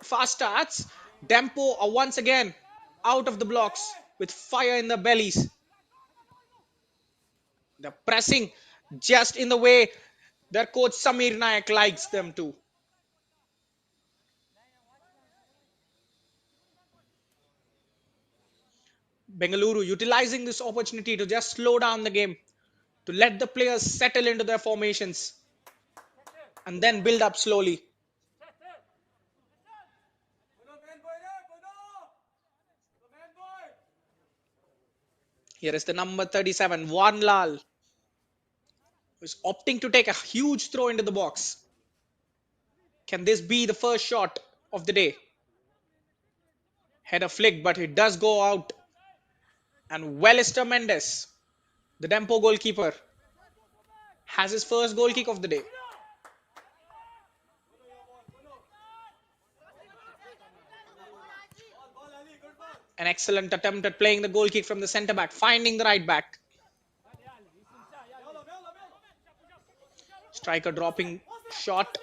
fast starts. Dempo are once again out of the blocks with fire in their bellies. They're pressing just in the way their coach Samir Nayak likes them to. Bengaluru utilizing this opportunity to just slow down the game, to let the players settle into their formations and then build up slowly. Here is the number 37, Wan Lal, who is opting to take a huge throw into the box. Can this be the first shot of the day? Header flick, but it does go out. And Welister Mendes, the Dempo goalkeeper, has his first goal kick of the day. An excellent attempt at playing the goal kick from the centre back, finding the right back. Striker dropping shot.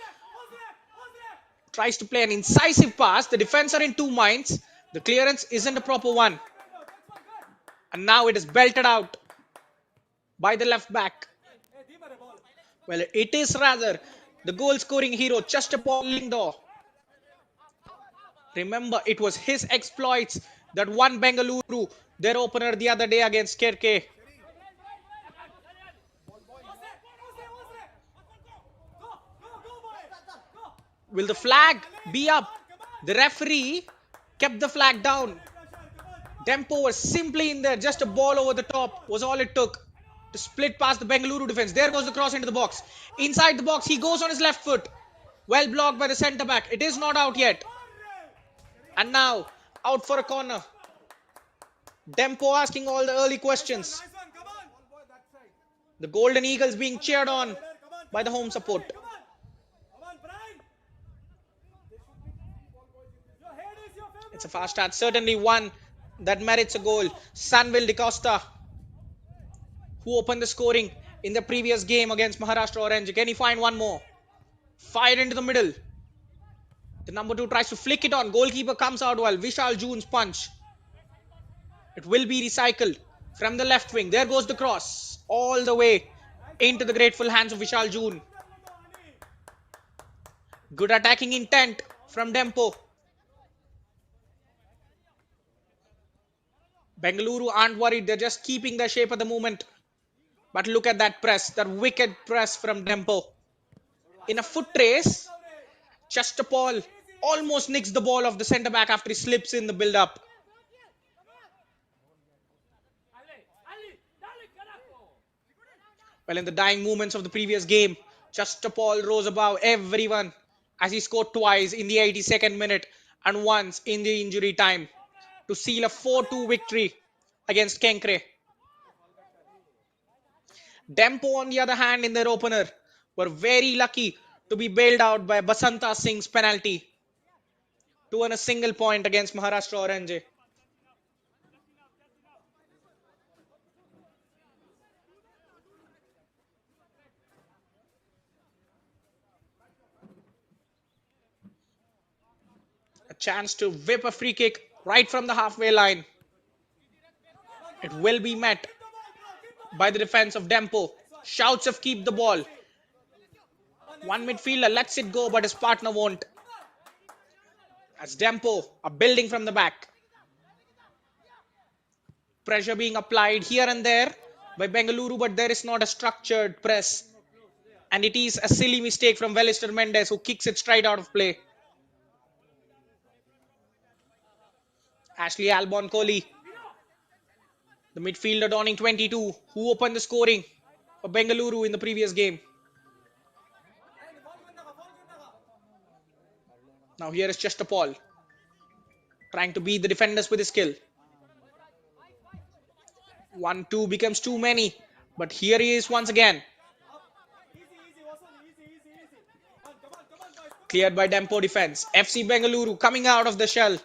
Tries to play an incisive pass. The defense are in two minds. The clearance isn't a proper one. And now it is belted out by the left back. Well, it is rather the goal scoring hero, Chustapol Lingdo. Remember, it was his exploits that won Bengaluru their opener the other day against Kerke. Will the flag be up? The referee kept the flag down. Dempo was simply in there. Just a ball over the top was all it took to split past the Bengaluru defense. There goes the cross into the box. Inside the box, he goes on his left foot. Well blocked by the centre back. It is not out yet. And now, out for a corner. Dempo asking all the early questions. The Golden Eagles being cheered on by the home support. It's a fast start. Certainly one that merits a goal. Sanvil De Costa, who opened the scoring in the previous game against Maharashtra Orange. Can he find one more? Fire into the middle. The number 2 tries to flick it on. Goalkeeper comes out well. Vishal June's punch. It will be recycled from the left wing. There goes the cross. All the way into the grateful hands of Vishal June. Good attacking intent from Dempo. Bengaluru aren't worried. They're just keeping their shape at the moment. But look at that press. That wicked press from Dempo. In a foot race, Chustapol almost nicks the ball off the centre back after he slips in the build-up. Well, in the dying moments of the previous game, Chustapol rose above everyone as he scored twice in the 82nd minute and once in the injury time to seal a 4-2 victory against Kenkre. Dempo, on the other hand, in their opener, were very lucky to be bailed out by Basanta Singh's penalty to earn a single point against Maharashtra Orange. A chance to whip a free kick right from the halfway line. It will be met by the defense of Dempo. Shouts of keep the ball. One midfielder lets it go, but his partner won't. As Dempo are building from the back. Pressure being applied here and there by Bengaluru, but there is not a structured press. And it is a silly mistake from Welister Mendes, who kicks it straight out of play. Ashley Albon Kohli, the midfielder donning 22, who opened the scoring for Bengaluru in the previous game. Now here is Chustapol, trying to beat the defenders with his skill. 1-2 becomes too many, but here he is once again. Cleared by Dempo defense. FC Bengaluru coming out of the shell.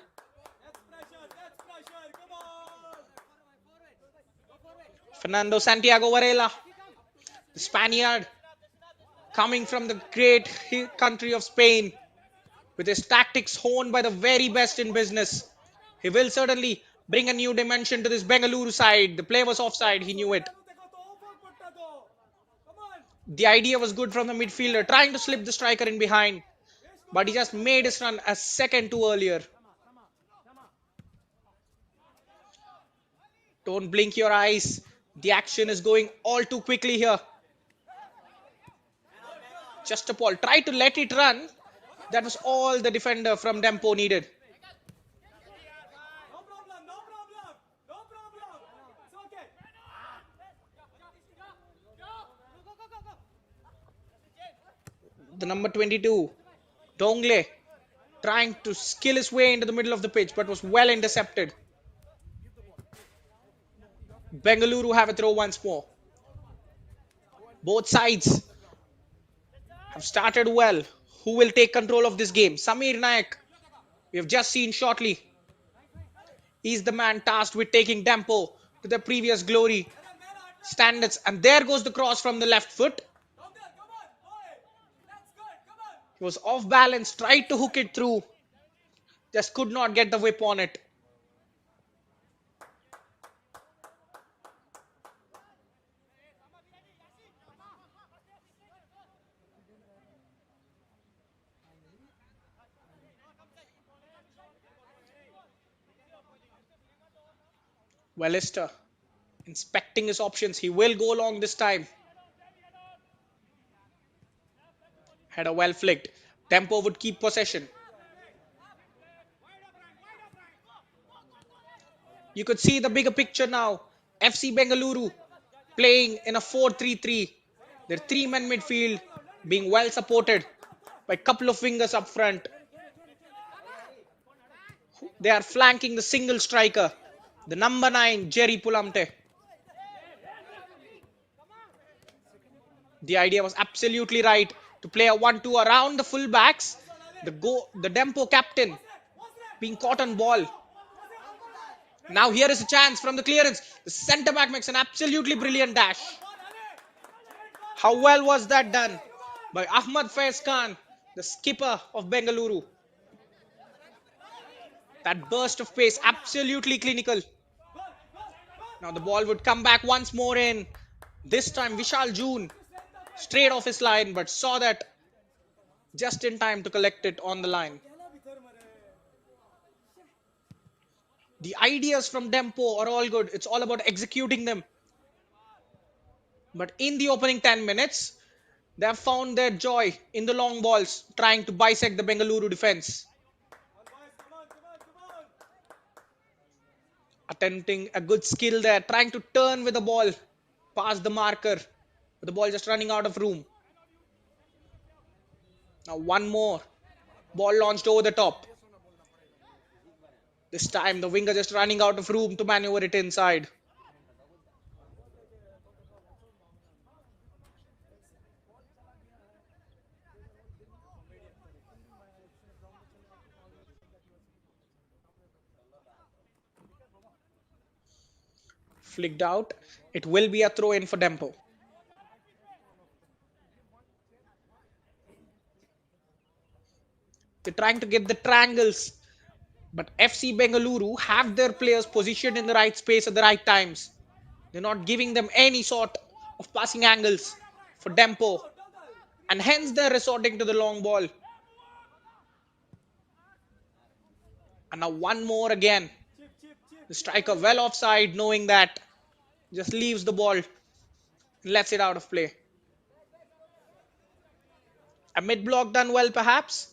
Fernando Santiago Varela, the Spaniard, coming from the great country of Spain, with his tactics honed by the very best in business. He will certainly bring a new dimension to this Bengaluru side. The play was offside, he knew it. The idea was good from the midfielder, trying to slip the striker in behind, but he just made his run a second too earlier. Don't blink your eyes. The action is going all too quickly here. Just a Paul tried to let it run. That was all the defender from Dempo needed. The number 22, Dongle, trying to skill his way into the middle of the pitch, but was well intercepted. Bengaluru have a throw once more. Both sides have started well. Who will take control of this game? Samir Nayak, we have just seen shortly. He's the man tasked with taking Dempo to the previous glory standards. And there goes the cross from the left foot. He was off balance, tried to hook it through. Just could not get the whip on it. Wellister inspecting his options. He will go long this time. Header well flicked. Dempo would keep possession. You could see the bigger picture now. FC Bengaluru playing in a 4-3-3. Their three-man midfield being well supported by a couple of wingers up front. They are flanking the single striker, the number 9, Jerry Pulamte. The idea was absolutely right to play a 1-2 around the full-backs. The Dempo captain being caught on ball. Now here is a chance from the clearance. The centre-back makes an absolutely brilliant dash. How well was that done by Ahmad Faiz Khan, the skipper of Bengaluru. That burst of pace, absolutely clinical. Now the ball would come back once more in. This time Vishal June straight off his line, but saw that just in time to collect it on the line. The ideas from Dempo are all good. It's all about executing them. But in the opening 10 minutes, they have found their joy in the long balls, trying to bisect the Bengaluru defense. Attempting a good skill there, trying to turn with the ball past the marker, with the ball just running out of room. Now one more. Ball launched over the top. This time the winger just running out of room to maneuver it inside. Flicked out. It will be a throw in for Dempo. They're trying to get the triangles, but FC Bengaluru have their players positioned in the right space at the right times. They're not giving them any sort of passing angles for Dempo, and hence they're resorting to the long ball. And now one more again. The striker well offside, knowing that, just leaves the ball and lets it out of play. A mid-block done well perhaps.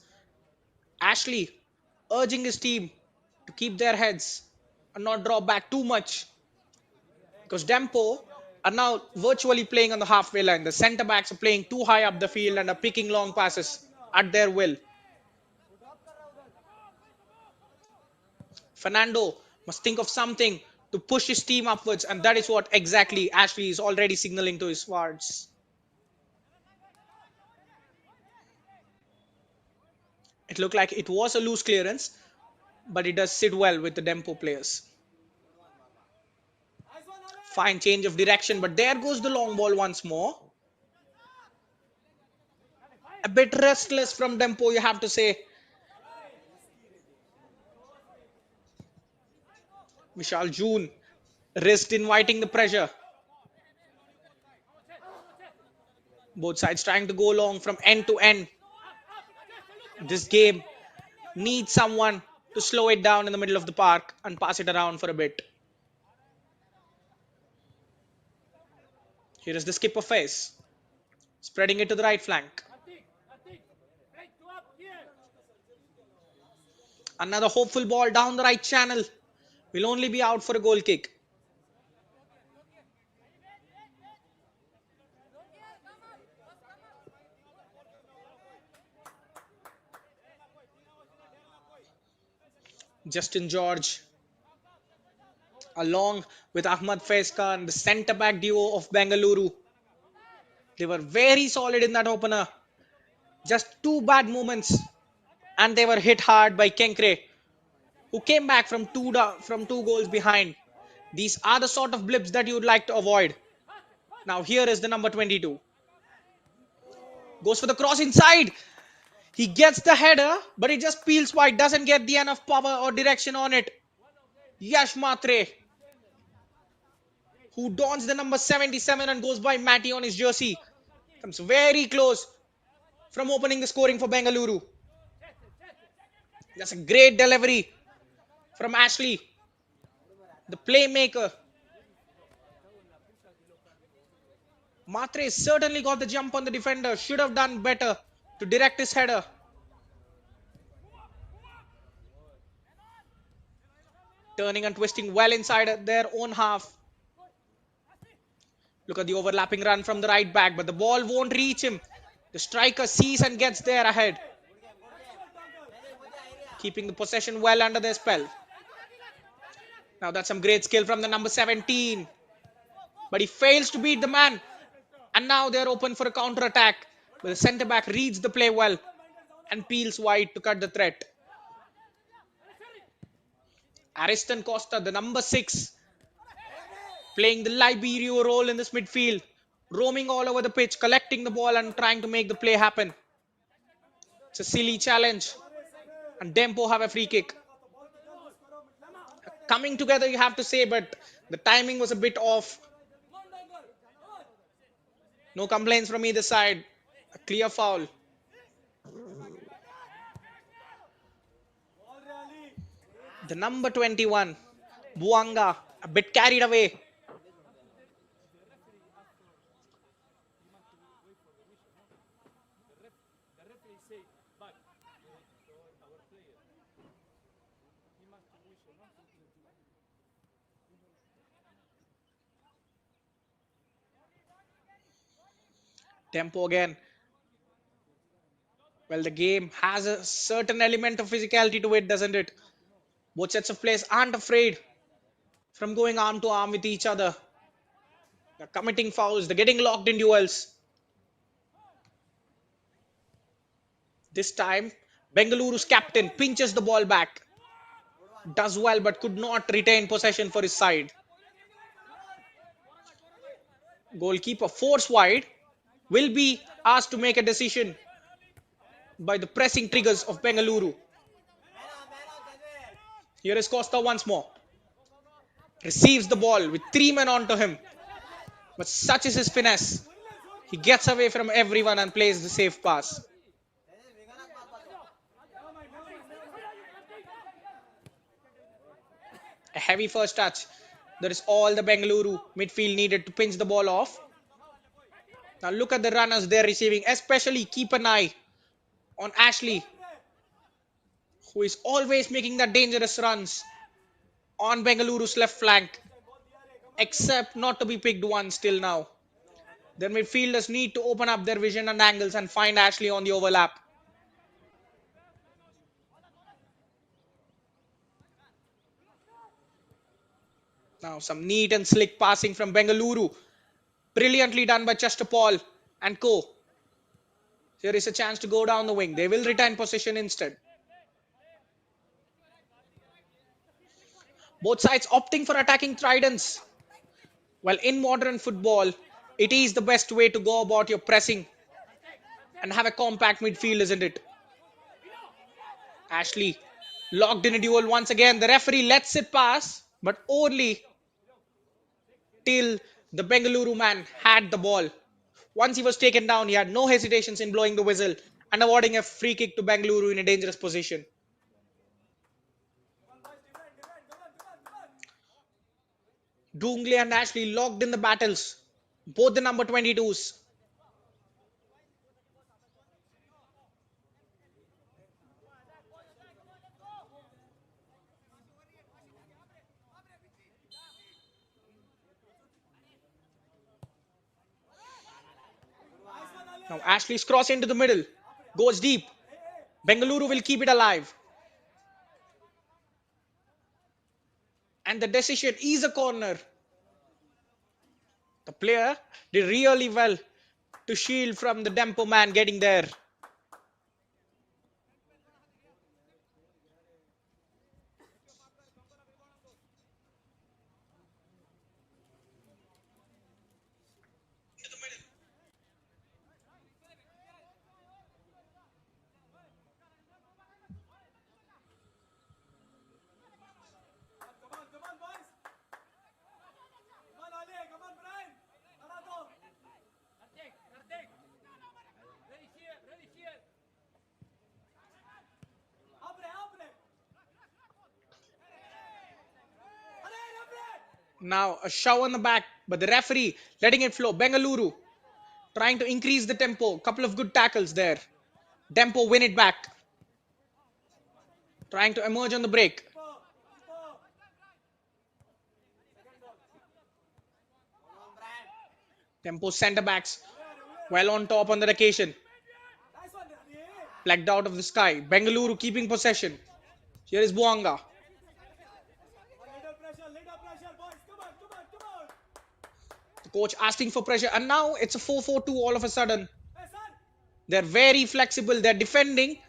Ashley urging his team to keep their heads and not draw back too much, because Dempo are now virtually playing on the halfway line. The centre-backs are playing too high up the field and are picking long passes at their will. Fernando must think of something to push his team upwards, and that is what exactly Ashley is already signaling to his forwards. It looked like it was a loose clearance, but it does sit well with the Dempo players. Fine change of direction, but there goes the long ball once more. A bit restless from Dempo, you have to say. Vishal June risked inviting the pressure. Both sides trying to go long from end to end. This game needs someone to slow it down in the middle of the park and pass it around for a bit. Here is the skipper face, spreading it to the right flank. Another hopeful ball down the right channel. Will only be out for a goal kick. Justin George, along with Ahmad Faiz Khan, the centre back duo of Bengaluru. They were very solid in that opener. Just two bad moments, and they were hit hard by Kenkre, who came back from two goals behind. These are the sort of blips that you'd like to avoid. Now here is the number 22. Goes for the cross inside. He gets the header, but it just peels wide. Doesn't get the enough power or direction on it. Yash Matre, who dons the number 77 and goes by Matty on his jersey, comes very close from opening the scoring for Bengaluru. That's a great delivery from Ashley, the playmaker. Matre certainly got the jump on the defender. Should have done better to direct his header. Turning and twisting well inside their own half. Look at the overlapping run from the right back, but the ball won't reach him. The striker sees and gets there ahead, keeping the possession well under their spell. Now that's some great skill from the number 17. But he fails to beat the man. And now they're open for a counter-attack. But the centre-back reads the play well and peels wide to cut the threat. Ariston Costa, the number 6, playing the libero role in this midfield, roaming all over the pitch, collecting the ball and trying to make the play happen. It's a silly challenge. And Dempo have a free kick. Coming together, you have to say, but the timing was a bit off. No complaints from either side. A clear foul. The number 21, Buanga, a bit carried away. Tempo again. Well, the game has a certain element of physicality to it, doesn't it? Both sets of players aren't afraid from going arm to arm with each other. They're committing fouls. They're getting locked in duels. This time, Bengaluru's captain pinches the ball back. Does well, but could not retain possession for his side. Goalkeeper force wide. Will be asked to make a decision by the pressing triggers of Bengaluru. Here is Costa once more. Receives the ball with 3 men onto him. But such is his finesse. He gets away from everyone and plays the safe pass. A heavy first touch. That is all the Bengaluru midfield needed to pinch the ball off. Now look at the runners they're receiving. Especially keep an eye on Ashley, who is always making that dangerous runs on Bengaluru's left flank, except not to be picked once till now. Their midfielders need to open up their vision and angles and find Ashley on the overlap. Now some neat and slick passing from Bengaluru. Brilliantly done by Chester Paul and co. Here is a chance to go down the wing. They will retain possession instead. Both sides opting for attacking tridents. Well, in modern football, it is the best way to go about your pressing and have a compact midfield, isn't it? Ashley locked in a duel once again. The referee lets it pass, but only till the Bengaluru man had the ball. Once he was taken down, he had no hesitations in blowing the whistle and awarding a free kick to Bengaluru in a dangerous position. Doongley and Ashley locked in the battles, both the number 22s. Now Ashley's cross into the middle, goes deep. Bengaluru will keep it alive. And the decision is a corner. The player did really well to shield from the Dempo man getting there. Now a shove on the back, but the referee letting it flow. Bengaluru trying to increase the tempo. Couple of good tackles there. Dempo win it back. Trying to emerge on the break. Dempo centre backs well on top on that occasion. Plucked out of the sky. Bengaluru keeping possession. Here is Buanga. The coach asking for pressure. And now it's a 4-4-2 all of a sudden. They're very flexible. They're defending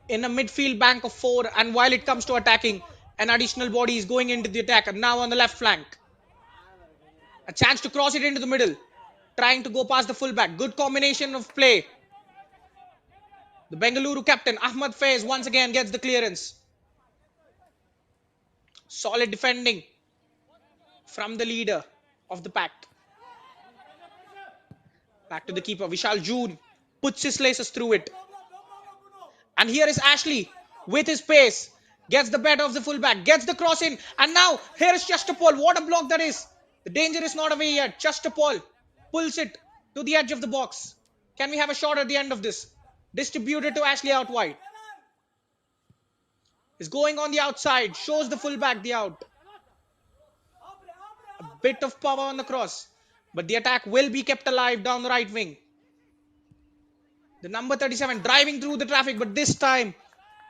in a midfield bank of 4. And while it comes to attacking, an additional body is going into the attack. And now on the left flank. A chance to cross it into the middle. Trying to go past the fullback. Good combination of play. The Bengaluru captain, Ahmad Faiz, once again gets the clearance. Solid defending from the leader of the pack. Back to the keeper, Vishal June. Puts his laces through it. And here is Ashley with his pace. Gets the better of the fullback. Gets the cross in. And now here is Chestapol. What a block that is. The danger is not away yet. Chestapol pulls it to the edge of the box. Can we have a shot at the end of this? Distributed to Ashley out wide. Is going on the outside. Shows the fullback the out. A bit of power on the cross. But the attack will be kept alive down the right wing. The number 37 driving through the traffic, but this time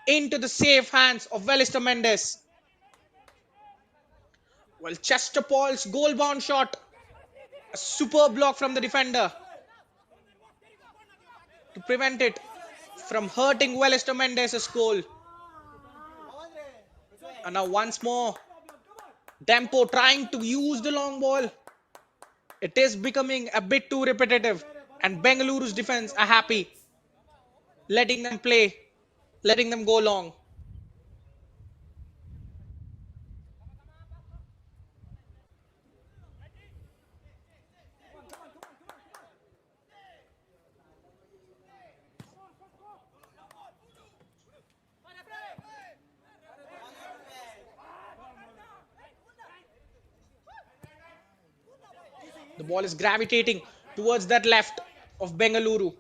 into the safe hands of Welister Mendes. Well, Chestapol's goal-bound shot. A superb block from the defender to prevent it from hurting Welister Mendes' goal. And now once more, Dempo trying to use the long ball. It is becoming a bit too repetitive, and Bengaluru's defense are happy letting them play, letting them go long. The ball is gravitating towards that left of Bengaluru.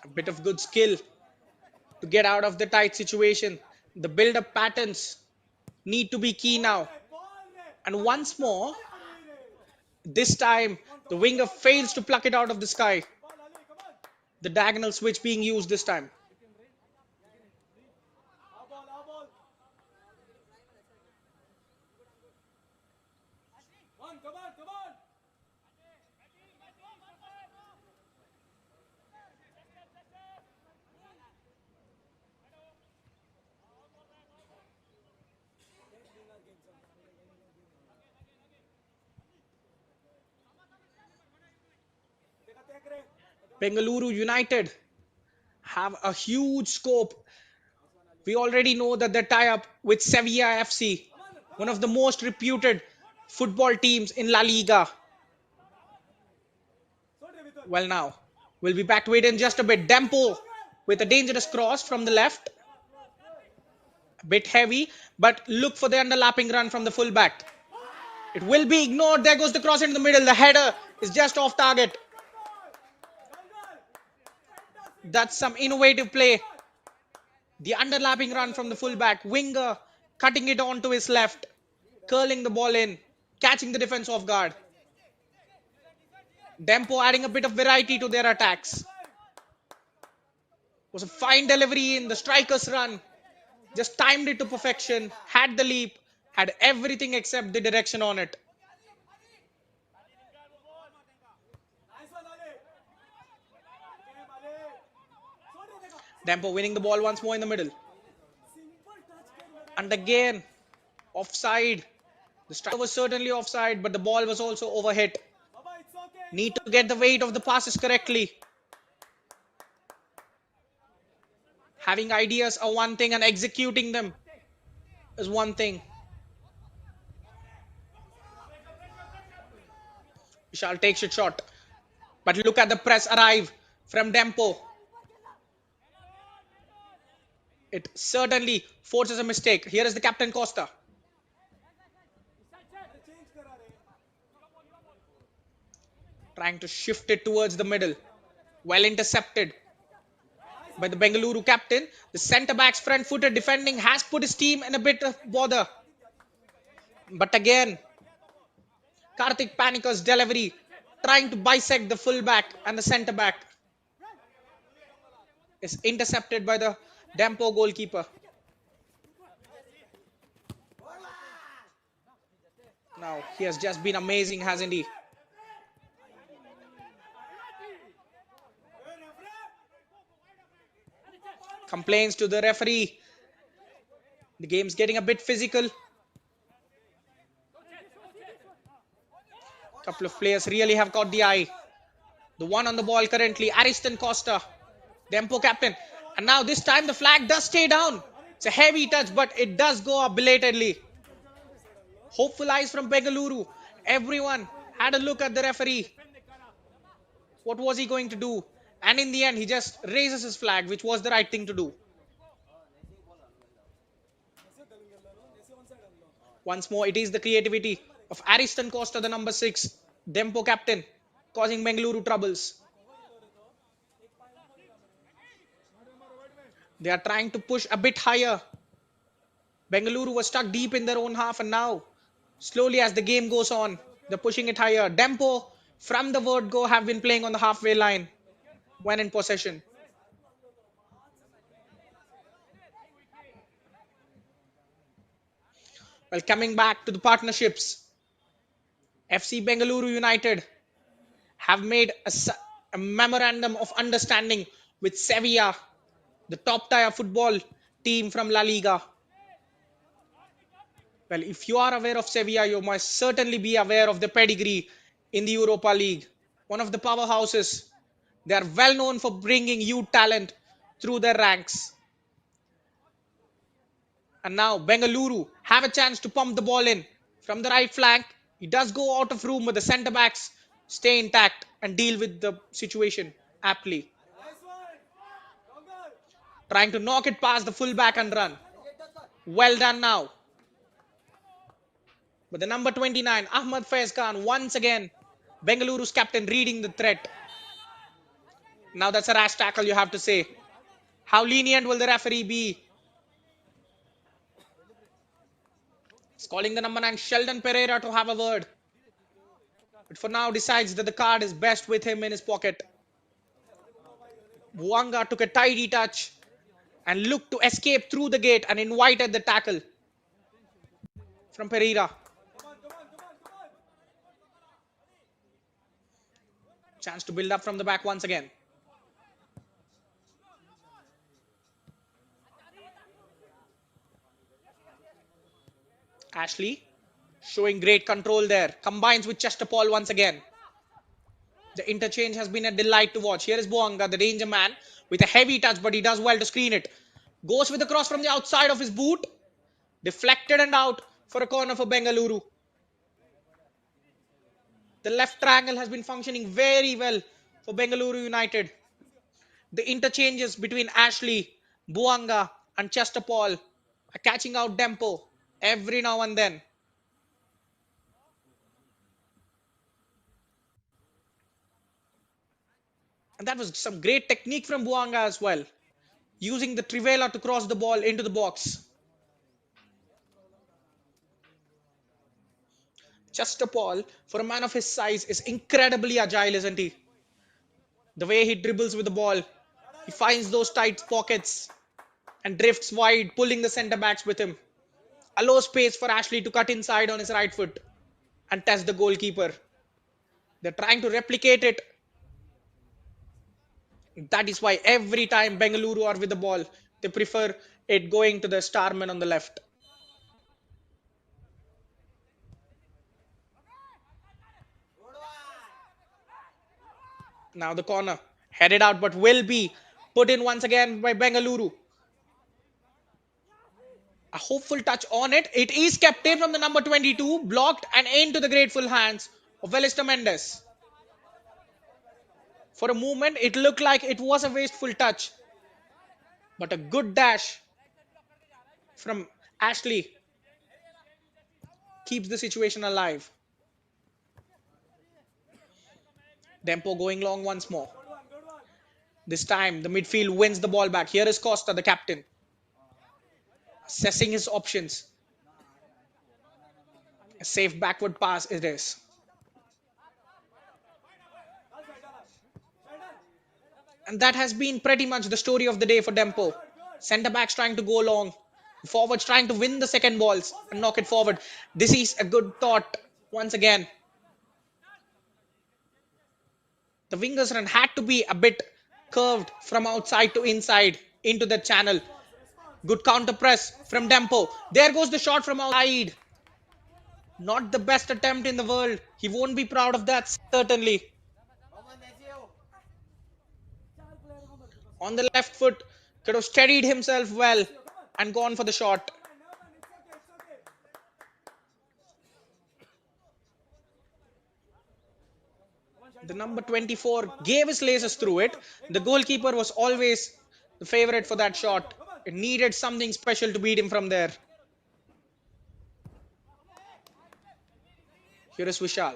A bit of good skill to get out of the tight situation. The build-up patterns need to be key now. And once more, this time the winger fails to pluck it out of the sky. The diagonal switch being used this time. Bengaluru United have a huge scope. We already know that they tie up with Sevilla FC, one of the most reputed football teams in La Liga. Well, now we'll be back to it in just a bit. Dempo with a dangerous cross from the left, a bit heavy, but look for the underlapping run from the fullback. It will be ignored. There goes the cross into the middle. The header is just off target. That's some innovative play. The underlapping run from the fullback. Winger cutting it onto his left, curling the ball in, catching the defense off guard. Dempo adding a bit of variety to their attacks. Was a fine delivery in the striker's run. Just timed it to perfection. Had the leap. Had everything except the direction on it. Dempo winning the ball once more in the middle. And again, offside. The striker was certainly offside, but the ball was also overhit. Need to get the weight of the passes correctly. Having ideas are one thing and executing them is one thing. Vishal takes a shot. But look at the press arrive from Dempo. It certainly forces a mistake. Here is the captain Costa. Trying to shift it towards the middle. Well intercepted by the Bengaluru captain. The centre-back's front-footed defending has put his team in a bit of bother. But again, Karthik Panika's delivery, trying to bisect the full-back and the centre-back, is intercepted by the Dempo goalkeeper. Now, he has just been amazing, hasn't he? Complains to the referee. The game's getting a bit physical. Couple of players really have caught the eye. The one on the ball currently, Ariston Costa, Dempo captain. And now this time the flag does stay down. It's a heavy touch, but it does go up belatedly. Hopeful eyes from Bengaluru. Everyone had a look at the referee. What was he going to do? And in the end, he just raises his flag, which was the right thing to do. Once more, it is the creativity of Ariston Costa, the number 6, Dempo captain, causing Bengaluru troubles. They are trying to push a bit higher. Bengaluru was stuck deep in their own half, and now, slowly as the game goes on, they're pushing it higher. Dempo, from the word go, have been playing on the halfway line when in possession. Well, coming back to the partnerships, FC Bengaluru United have made a memorandum of understanding with Sevilla, the top tier football team from La Liga. Well, if you are aware of Sevilla, you must certainly be aware of the pedigree in the Europa League. One of the powerhouses. They are well known for bringing youth talent through their ranks. And now Bengaluru have a chance to pump the ball in from the right flank. He does go out of room, but the centre backs stay intact and deal with the situation aptly. Trying to knock it past the fullback and run. Well done now. But the number 29, Ahmad Faiz Khan, once again, Bengaluru's captain, reading the threat. Now that's a rash tackle, you have to say. How lenient will the referee be? He's calling the number 9, Sheldon Pereira, to have a word. But for now decides that the card is best with him in his pocket. Buanga took a tidy touch and looked to escape through the gate and invited the tackle from Pereira. Chance to build up from the back once again. Ashley showing great control there. Combines with Chester Paul once again. The interchange has been a delight to watch. Here is Boanga, the danger man, with a heavy touch, but he does well to screen it. Goes with a cross from the outside of his boot. Deflected and out for a corner for Bengaluru. The left triangle has been functioning very well for Bengaluru United. The interchanges between Ashley, Buanga, and Chester Paul are catching out Dempo every now and then. And that was some great technique from Buanga as well, using the Trivela to cross the ball into the box. Chester Paul, for a man of his size, is incredibly agile, isn't he? The way he dribbles with the ball, he finds those tight pockets and drifts wide, pulling the centre backs with him. Allows space for Ashley to cut inside on his right foot and test the goalkeeper. They're trying to replicate it. That is why every time Bengaluru are with the ball, they prefer it going to the starman on the left. Now the corner, headed out, but will be put in once again by Bengaluru. A hopeful touch on it. It is kept in from the number 22, blocked and into the grateful hands of Velister Mendes. For a moment, it looked like it was a wasteful touch, but a good dash from Ashley keeps the situation alive. Dempo going long once more. This time, the midfield wins the ball back. Here is Costa, the captain, assessing his options. A safe backward pass it is. And that has been pretty much the story of the day for Dempo. Centre backs trying to go long. Forwards trying to win the second balls and knock it forward. This is a good thought once again. The wingers run had to be a bit curved from outside to inside into the channel. Good counter press from Dempo. There goes the shot from outside. Not the best attempt in the world. He won't be proud of that, certainly. On the left foot, could have steadied himself well and gone for the shot. The number 24 gave his laces through it. The goalkeeper was always the favourite for that shot. It needed something special to beat him from there. Here is Vishal.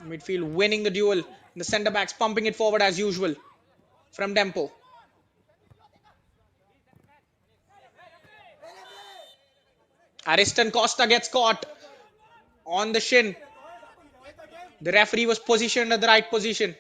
Midfield winning the duel. The centre backs pumping it forward as usual from Dempo. Ariston Costa gets caught on the shin. The referee was positioned at the right position.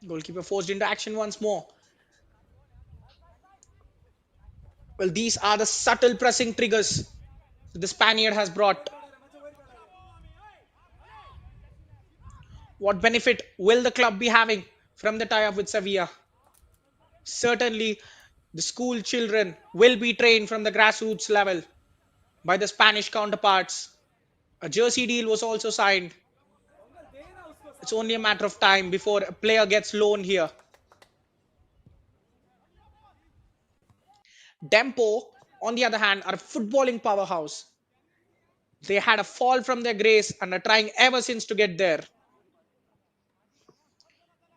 Goalkeeper forced into action once more. Well, these are the subtle pressing triggers the Spaniard has brought. What benefit will the club be having from the tie-up with Sevilla? Certainly, the school children will be trained from the grassroots level by the Spanish counterparts. A jersey deal was also signed. It's only a matter of time before a player gets loaned here. Dempo, on the other hand, are a footballing powerhouse. They had a fall from their grace and are trying ever since to get there.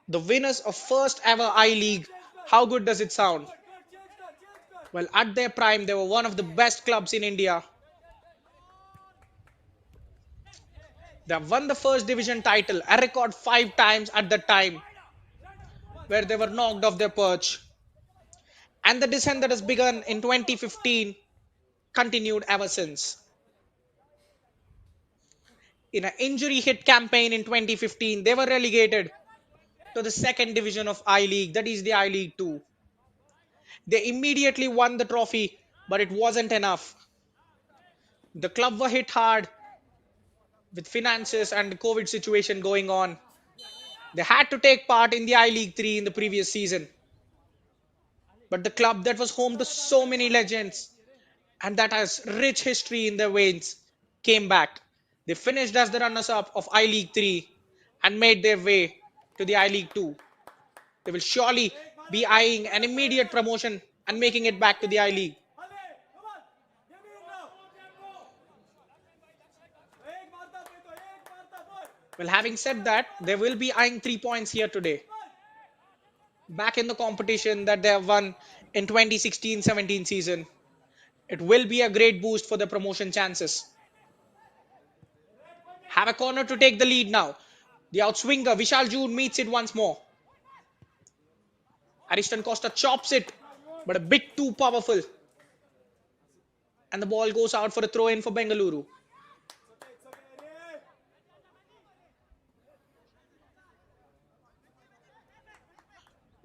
The winners of first ever I-League. How good does it sound? Well, at their prime, they were one of the best clubs in India. They have won the first division title, a record 5 times at that time, where they were knocked off their perch. And the descent that has begun in 2015 continued ever since. In an injury-hit campaign in 2015, they were relegated to the second division of I-League, that is the I-League 2. They immediately won the trophy, but it wasn't enough. The club were hit hard with finances and the COVID situation going on. They had to take part in the I League 3 in the previous season. But the club that was home to so many legends and that has rich history in their veins came back. They finished as the runners up of I League 3 and made their way to the I League 2. They will surely be eyeing an immediate promotion and making it back to the I League. Well, having said that, they will be eyeing 3 points here today. Back in the competition that they have won in 2016-17 season. It will be a great boost for the promotion chances. Have a corner to take the lead now. The outswinger, Vishal June, meets it once more. Ariston Costa chops it, but a bit too powerful. And the ball goes out for a throw in for Bengaluru.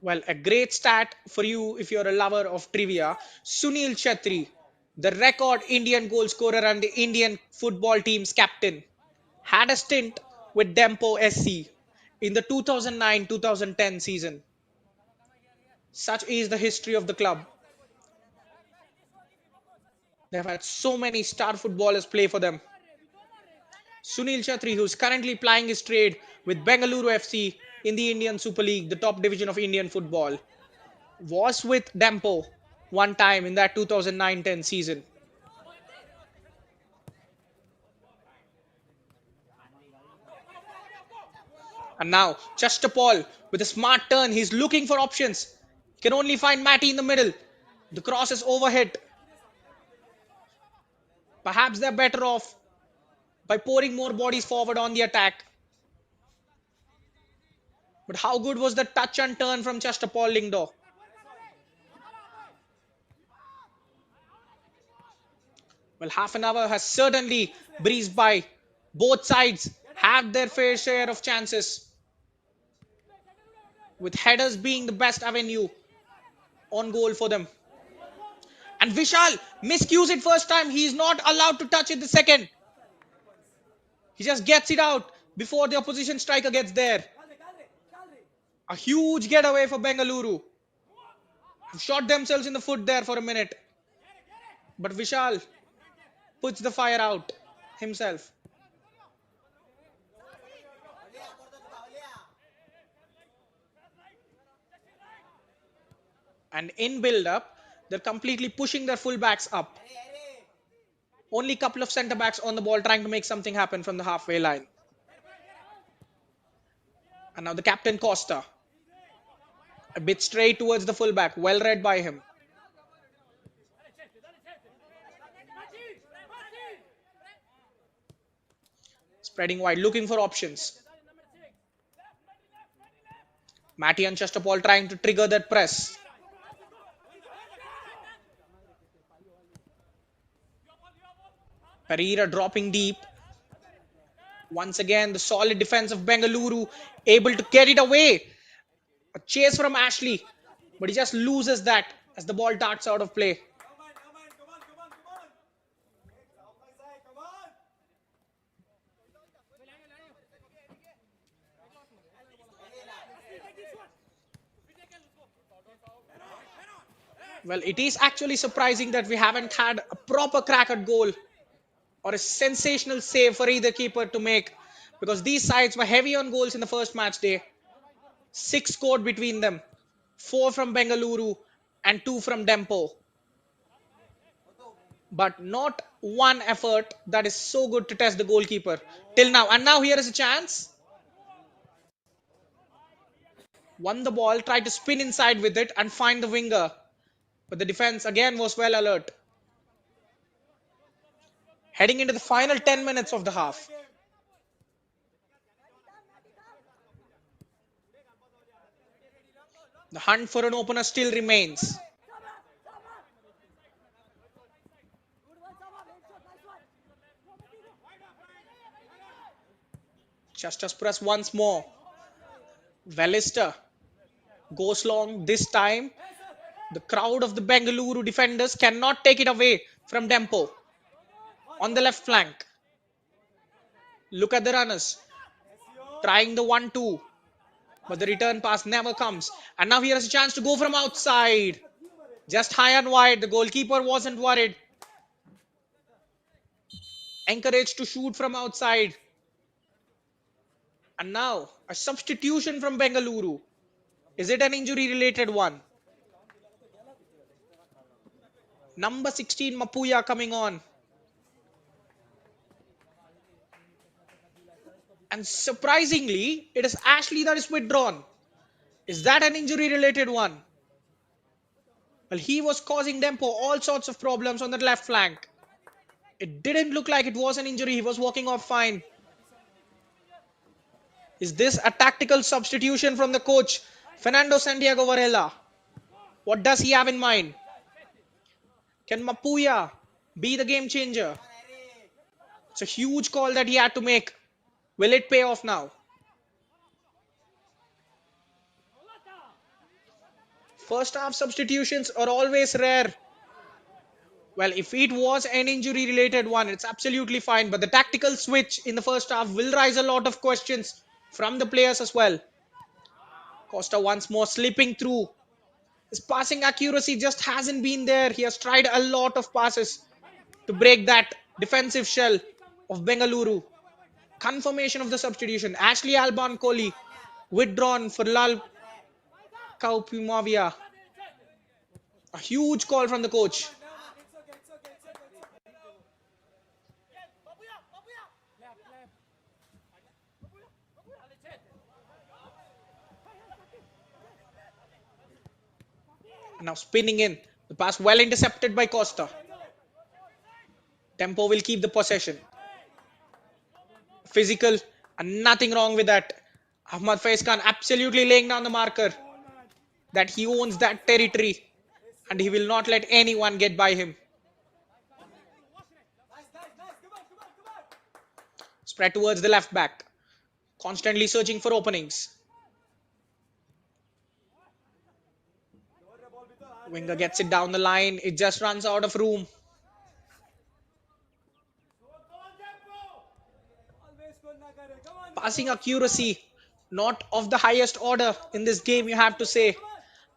Well, a great stat for you if you're a lover of trivia. Sunil Chhetri, the record Indian goal scorer and the Indian football team's captain, had a stint with Dempo SC in the 2009-2010 season. Such is the history of the club. They've had so many star footballers play for them. Sunil Chhatri, who's currently plying his trade with Bengaluru FC in the Indian Super League, the top division of Indian football, was with Dempo one time in that 2009-10 season. And now, Chester Paul with a smart turn. He's looking for options. He can only find Matty in the middle. The cross is overhit. Perhaps they're better off by pouring more bodies forward on the attack. But how good was the touch and turn from Chester Paul Lingdo? Well, half an hour has certainly breezed by. Both sides have their fair share of chances, with headers being the best avenue on goal for them. And Vishal miscues it first time. He is not allowed to touch it the second. He just gets it out before the opposition striker gets there. A huge getaway for Bengaluru. Shot themselves in the foot there for a minute. But Vishal puts the fire out himself. And in build-up, they're completely pushing their fullbacks up. Only a couple of centre-backs on the ball trying to make something happen from the halfway line. And now the captain Costa. A bit straight towards the fullback. Well read by him. Spreading wide, looking for options. Matty and Chester Paul trying to trigger that press. Pereira dropping deep. Once again, the solid defense of Bengaluru able to get it away. A chase from Ashley, but he just loses that as the ball darts out of play. Well, it is actually surprising that we haven't had a proper crack at goal or a sensational save for either keeper to make, because these sides were heavy on goals in the first match day. 6 scored between them, 4 from Bengaluru and 2 from Dempo. But not one effort that is so good to test the goalkeeper till now. And now here is a chance. Won the ball, tried to spin inside with it and find the winger. But the defense again was well alert. Heading into the final 10 minutes of the half. The hunt for an opener still remains. Chester's press once more. Velister goes long this time. The crowd of the Bengaluru defenders cannot take it away from Dempo. on the left flank. Look at the runners. Trying the 1-2. But the return pass never comes. And now he has a chance to go from outside. Just high and wide. The goalkeeper wasn't worried. Encouraged to shoot from outside. And now a substitution from Bengaluru. Is it an injury related one? Number 16 Mapuya coming on. And surprisingly, it is Ashley that is withdrawn. Is that an injury related one? Well, he was causing Dempo all sorts of problems on the left flank. It didn't look like it was an injury. He was walking off fine. Is this a tactical substitution from the coach, Fernando Santiago Varela? What does he have in mind? Can Mapuya be the game changer? It's a huge call that he had to make. Will it pay off now? First half substitutions are always rare. Well, if it was an injury related one, it's absolutely fine. But the tactical switch in the first half will raise a lot of questions from the players as well. Costa once more slipping through. His passing accuracy just hasn't been there. He has tried a lot of passes to break that defensive shell of Bengaluru. Confirmation of the substitution. Ashley Alban Kohli withdrawn for Lal Kaupimavia. A huge call from the coach. Now spinning in. The pass well intercepted by Costa. Dempo will keep the possession. Physical and nothing wrong with that. Ahmad Faiz Khan absolutely laying down the marker that he owns that territory and he will not let anyone get by him. Spread towards the left back. Constantly searching for openings. Winger gets it down the line. It just runs out of room. Passing accuracy, not of the highest order in this game, you have to say.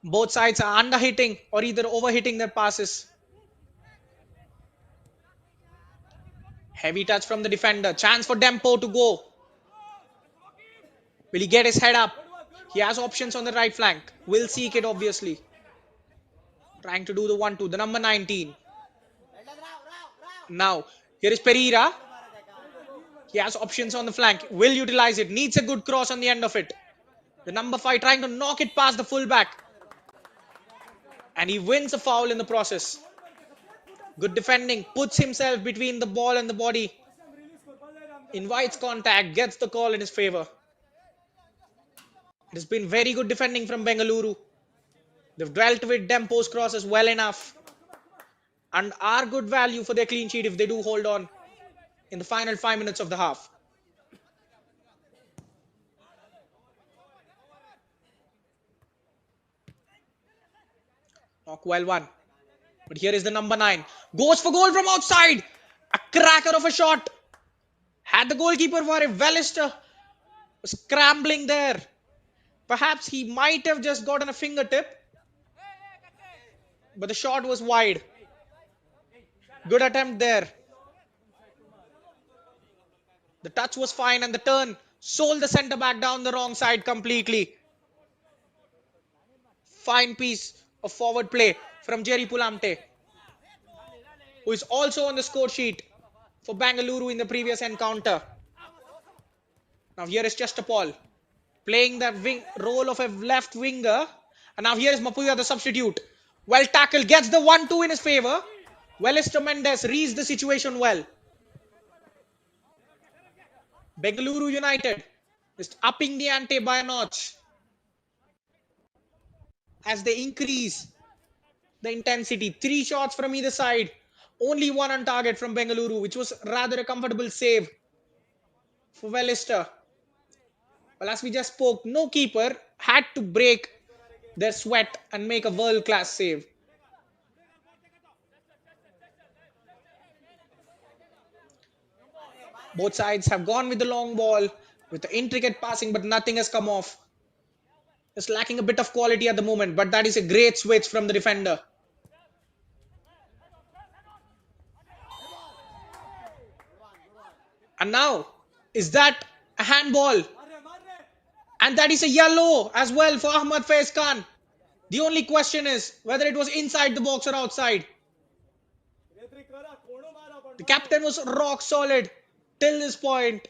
Both sides are under-hitting or either over-hitting their passes. Heavy touch from the defender. Chance for Dempo to go. Will he get his head up? He has options on the right flank. Will seek it, obviously. Trying to do the 1-2. The number 19. Now, here is Pereira. He has options on the flank. Will utilize it. Needs a good cross on the end of it. The number 5 trying to knock it past the fullback. And he wins a foul in the process. Good defending. Puts himself between the ball and the body. Invites contact. Gets the call in his favour. It has been very good defending from Bengaluru. They've dealt with Dempo's crosses well enough. And are good value for their clean sheet if they do hold on in the final 5 minutes of the half. Knock well one. But here is the number 9. Goes for goal from outside. A cracker of a shot. Had the goalkeeper worried. Wellister was scrambling there. Perhaps he might have just gotten a fingertip. But the shot was wide. Good attempt there. The touch was fine and the turn sold the centre back down the wrong side completely. Fine piece of forward play from Jerry Pulamte, who is also on the score sheet for Bengaluru in the previous encounter. Now here is Chestapal playing the role of a left winger. And now here is Mapuya, the substitute. Well tackled, gets the 1-2 in his favour. Wellister Mendes reads the situation well. Bengaluru United just upping the ante by a notch as they increase the intensity. 3 shots from either side. Only 1 on target from Bengaluru, which was rather a comfortable save for Wellister. Well, as we just spoke, no keeper had to break their sweat and make a world-class save. Both sides have gone with the long ball, with the intricate passing, but nothing has come off. Just lacking a bit of quality at the moment, but that is a great switch from the defender. And now, is that a handball? And that is a yellow as well for Ahmad Faiz Khan. The only question is whether it was inside the box or outside. The captain was rock solid till this point,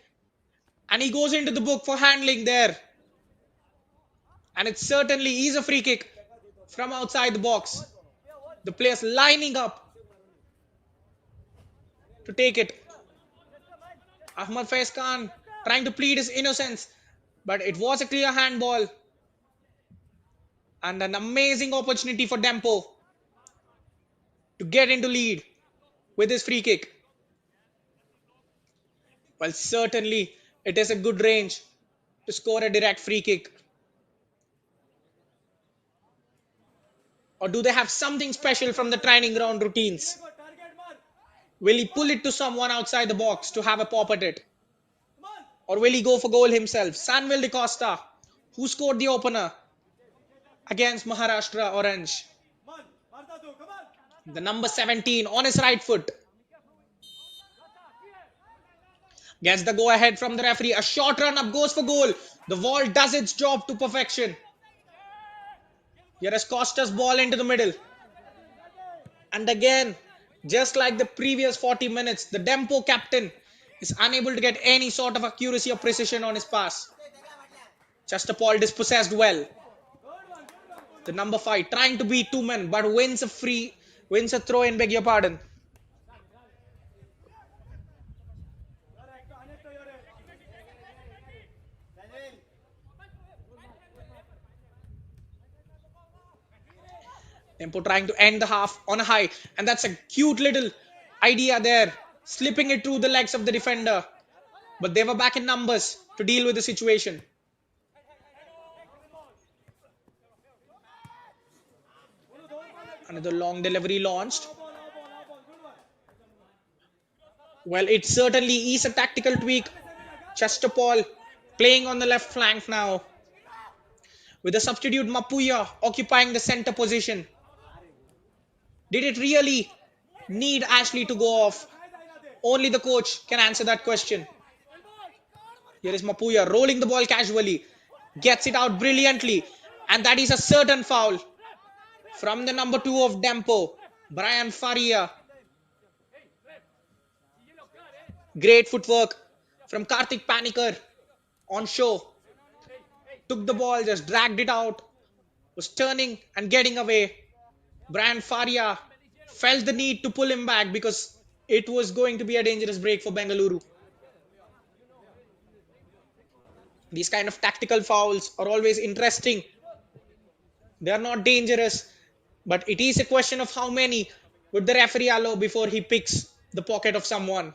and he goes into the book for handling there. And it certainly is a free kick from outside the box. The players lining up to take it. Ahmad Faiz Khan trying to plead his innocence, but it was a clear handball. And an amazing opportunity for Dempo to get into lead with his free kick. Well, certainly it is a good range to score a direct free kick. Or do they have something special from the training ground routines? Will he pull it to someone outside the box to have a pop at it? Or will he go for goal himself? Sanvel de Costa, who scored the opener against Maharashtra Orange. The number 17 on his right foot. Gets the go ahead from the referee. A short run up goes for goal. The ball does its job to perfection. Here is Costa's ball into the middle. And again, just like the previous 40 minutes, the Dempo captain is unable to get any sort of accuracy or precision on his pass. Chastapal dispossessed well. The number 5 trying to beat two men, but wins a throw in, beg your pardon. Dempo trying to end the half on a high, and that's a cute little idea there, slipping it through the legs of the defender. But they were back in numbers to deal with the situation. Another long delivery launched. Well, it certainly is a tactical tweak. Chastapal playing on the left flank now, with the substitute Mapuya occupying the center position. Did it really need Ashley to go off? Only the coach can answer that question. Here is Mapuya rolling the ball casually. Gets it out brilliantly. And that is a certain foul from the number 2 of Dempo, Brian Faria. Great footwork from Karthik Panikkar on show. Took the ball, just dragged it out. Was turning and getting away. Brian Faria felt the need to pull him back because it was going to be a dangerous break for Bengaluru. These kind of tactical fouls are always interesting. They are not dangerous, but it is a question of how many would the referee allow before he picks the pocket of someone.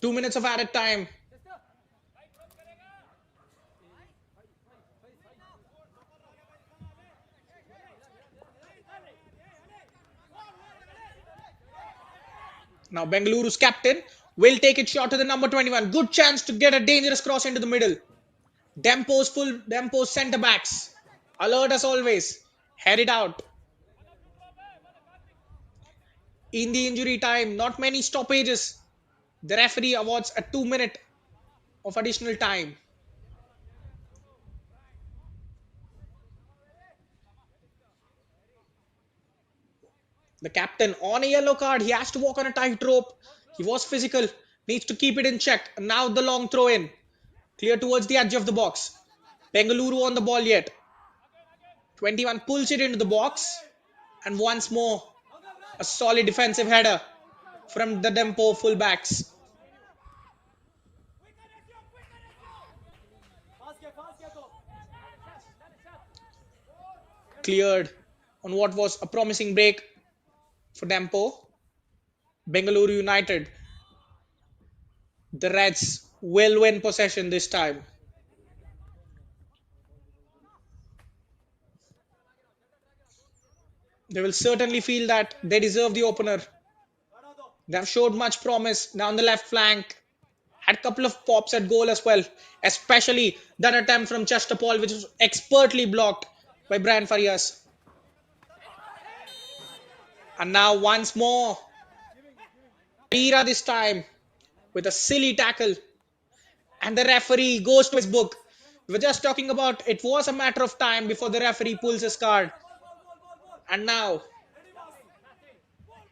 Two minutes of added time. Now Bengaluru's captain will take it short to the number 21. Good chance to get a dangerous cross into the middle. Dempo's centre backs. Alert as always. Head it out. In the injury time, not many stoppages. The referee awards a 2 minute of additional time. The captain on a yellow card. He has to walk on a tightrope. He was physical. Needs to keep it in check. And now the long throw in. Clear towards the edge of the box. Bengaluru on the ball yet. 21 pulls it into the box. And once more, a solid defensive header from the Dempo fullbacks. Cleared on what was a promising break for Dempo. Bengaluru United. The Reds will win possession this time. They will certainly feel that they deserve the opener. They have showed much promise down the left flank. Had a couple of pops at goal as well, especially that attempt from Chester Paul, which was expertly blocked by Brian Farias. And now once more, Pereira this time with a silly tackle, and the referee goes to his book. We were just talking about it was a matter of time before the referee pulls his card, and now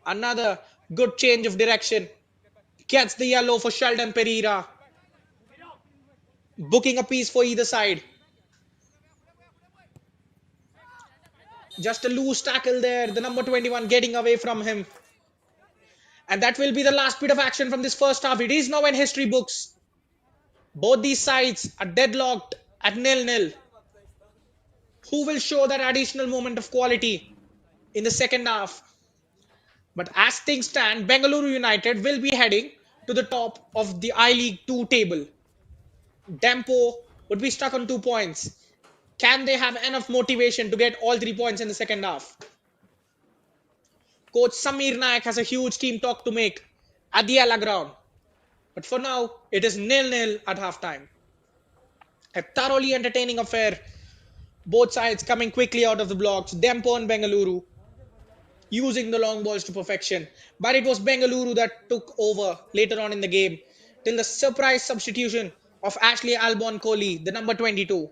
another good change of direction. Gets the yellow for Sheldon Pereira, booking a piece for either side. Just a loose tackle there. The number 21 getting away from him. And that will be the last bit of action from this first half. It is now in history books. Both these sides are deadlocked at nil-nil. Who will show that additional moment of quality in the second half? But as things stand, Bengaluru United will be heading to the top of the I League 2 table. Dempo would be stuck on 2 points. Can they have enough motivation to get all 3 points in the second half? Coach Samir Naik has a huge team talk to make at the Ella ground. But for now, it is nil-nil at halftime. A thoroughly entertaining affair. Both sides coming quickly out of the blocks. Dempo and Bengaluru using the long balls to perfection. But it was Bengaluru that took over later on in the game till the surprise substitution of Ashley Albon Kohli, the number 22,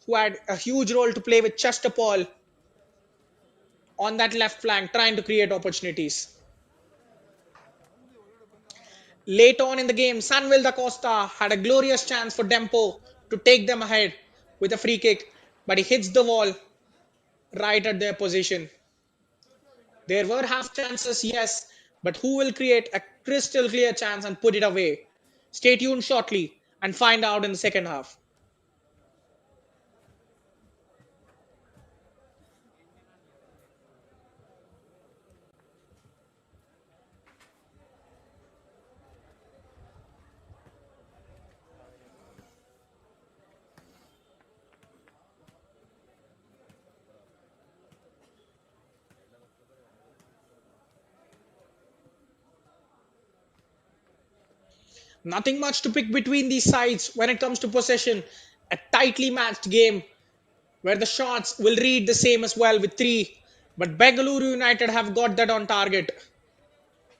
who had a huge role to play with Chester Paul on that left flank, trying to create opportunities. Late on in the game, Sanvel da Costa had a glorious chance for Dempo to take them ahead with a free kick, but he hits the wall right at their position. There were half chances, yes, but who will create a crystal clear chance and put it away? Stay tuned shortly and find out in the second half. Nothing much to pick between these sides when it comes to possession. A tightly matched game where the shots will read the same as well with three. But Bengaluru United have got that on target.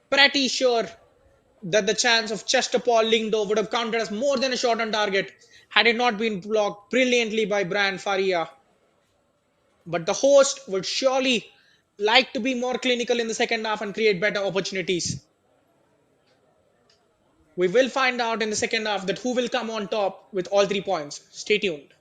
Pretty sure that the chance of Chester Paul Lingdo would have counted as more than a shot on target had it not been blocked brilliantly by Brian Faria. But the host would surely like to be more clinical in the second half and create better opportunities. We will find out in the second half that who will come on top with all 3 points. Stay tuned.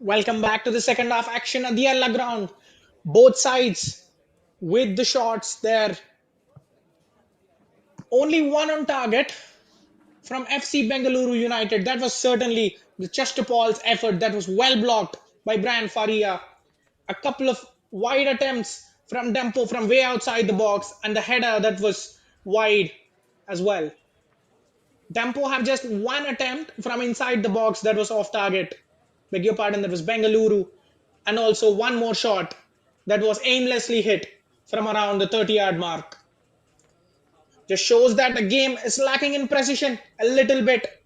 Welcome back to the second half action at the Ella ground. Both sides with the shots there. Only one on target from FC Bengaluru United. That was certainly the Chester Paul's effort that was well blocked by Brian Faria. A couple of wide attempts from Dempo from way outside the box and the header that was wide as well. Dempo have just one attempt from inside the box that was off target. Beg your pardon, that was Bengaluru. And also one more shot that was aimlessly hit from around the 30-yard mark. Just shows that the game is lacking in precision a little bit.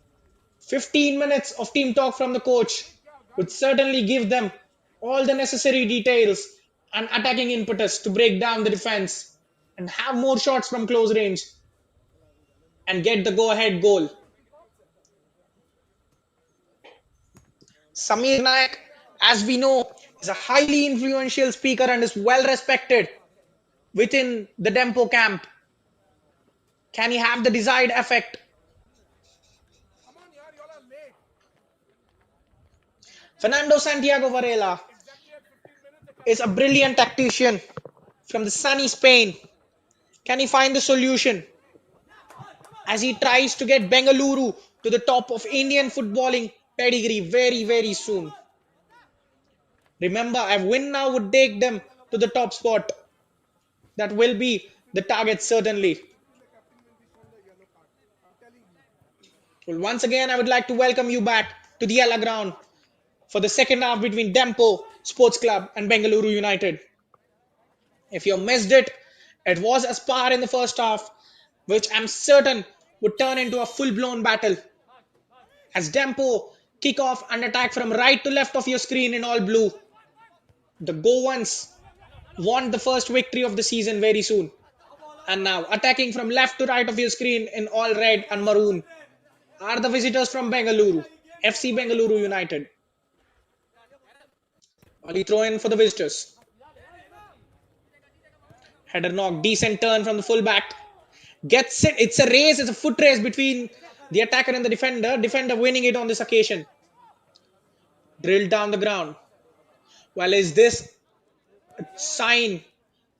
15 minutes of team talk from the coach would certainly give them all the necessary details and attacking impetus to break down the defense and have more shots from close range and get the go-ahead goal. Samir Nayak, as we know, is a highly influential speaker and is well respected within the Dempo camp. Can he have the desired effect? Fernando Santiago Varela is a brilliant tactician from the sunny Spain. Can he find the solution as he tries to get Bengaluru to the top of Indian footballing pedigree very, very soon? Remember, a win now would take them to the top spot. That will be the target, certainly. Well, once again, I would like to welcome you back to the Yalla ground for the second half between Dempo Sports Club and Bengaluru United. If you missed it, it was a spar in the first half, which I'm certain would turn into a full-blown battle. As Dempo kick off and attack from right to left of your screen in all blue. The Goans want the first victory of the season very soon. And now attacking from left to right of your screen in all red and maroon are the visitors from Bengaluru, FC Bengaluru United. Early throw in for the visitors. Header knock, decent turn from the fullback. Gets it. It's a race. It's a foot race between the attacker and the defender. Defender winning it on this occasion. Drilled down the ground. Well, is this a sign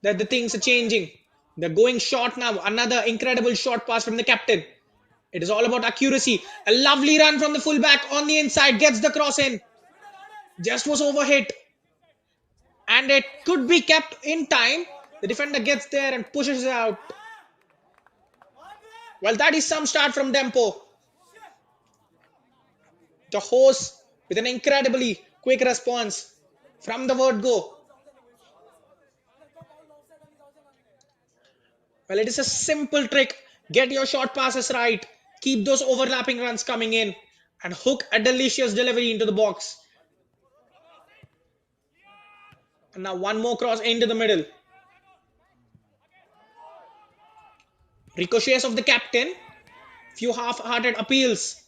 that the things are changing? They're going short now. Another incredible short pass from the captain. It is all about accuracy. A lovely run from the fullback on the inside. Gets the cross in. Just was overhit. And it could be kept in time. The defender gets there and pushes it out. Well, that is some start from Dempo. The host with an incredibly quick response from the word go. Well, it is a simple trick. Get your short passes right. Keep those overlapping runs coming in and hook a delicious delivery into the box. And now one more cross into the middle. Ricochets of the captain. Few half-hearted appeals.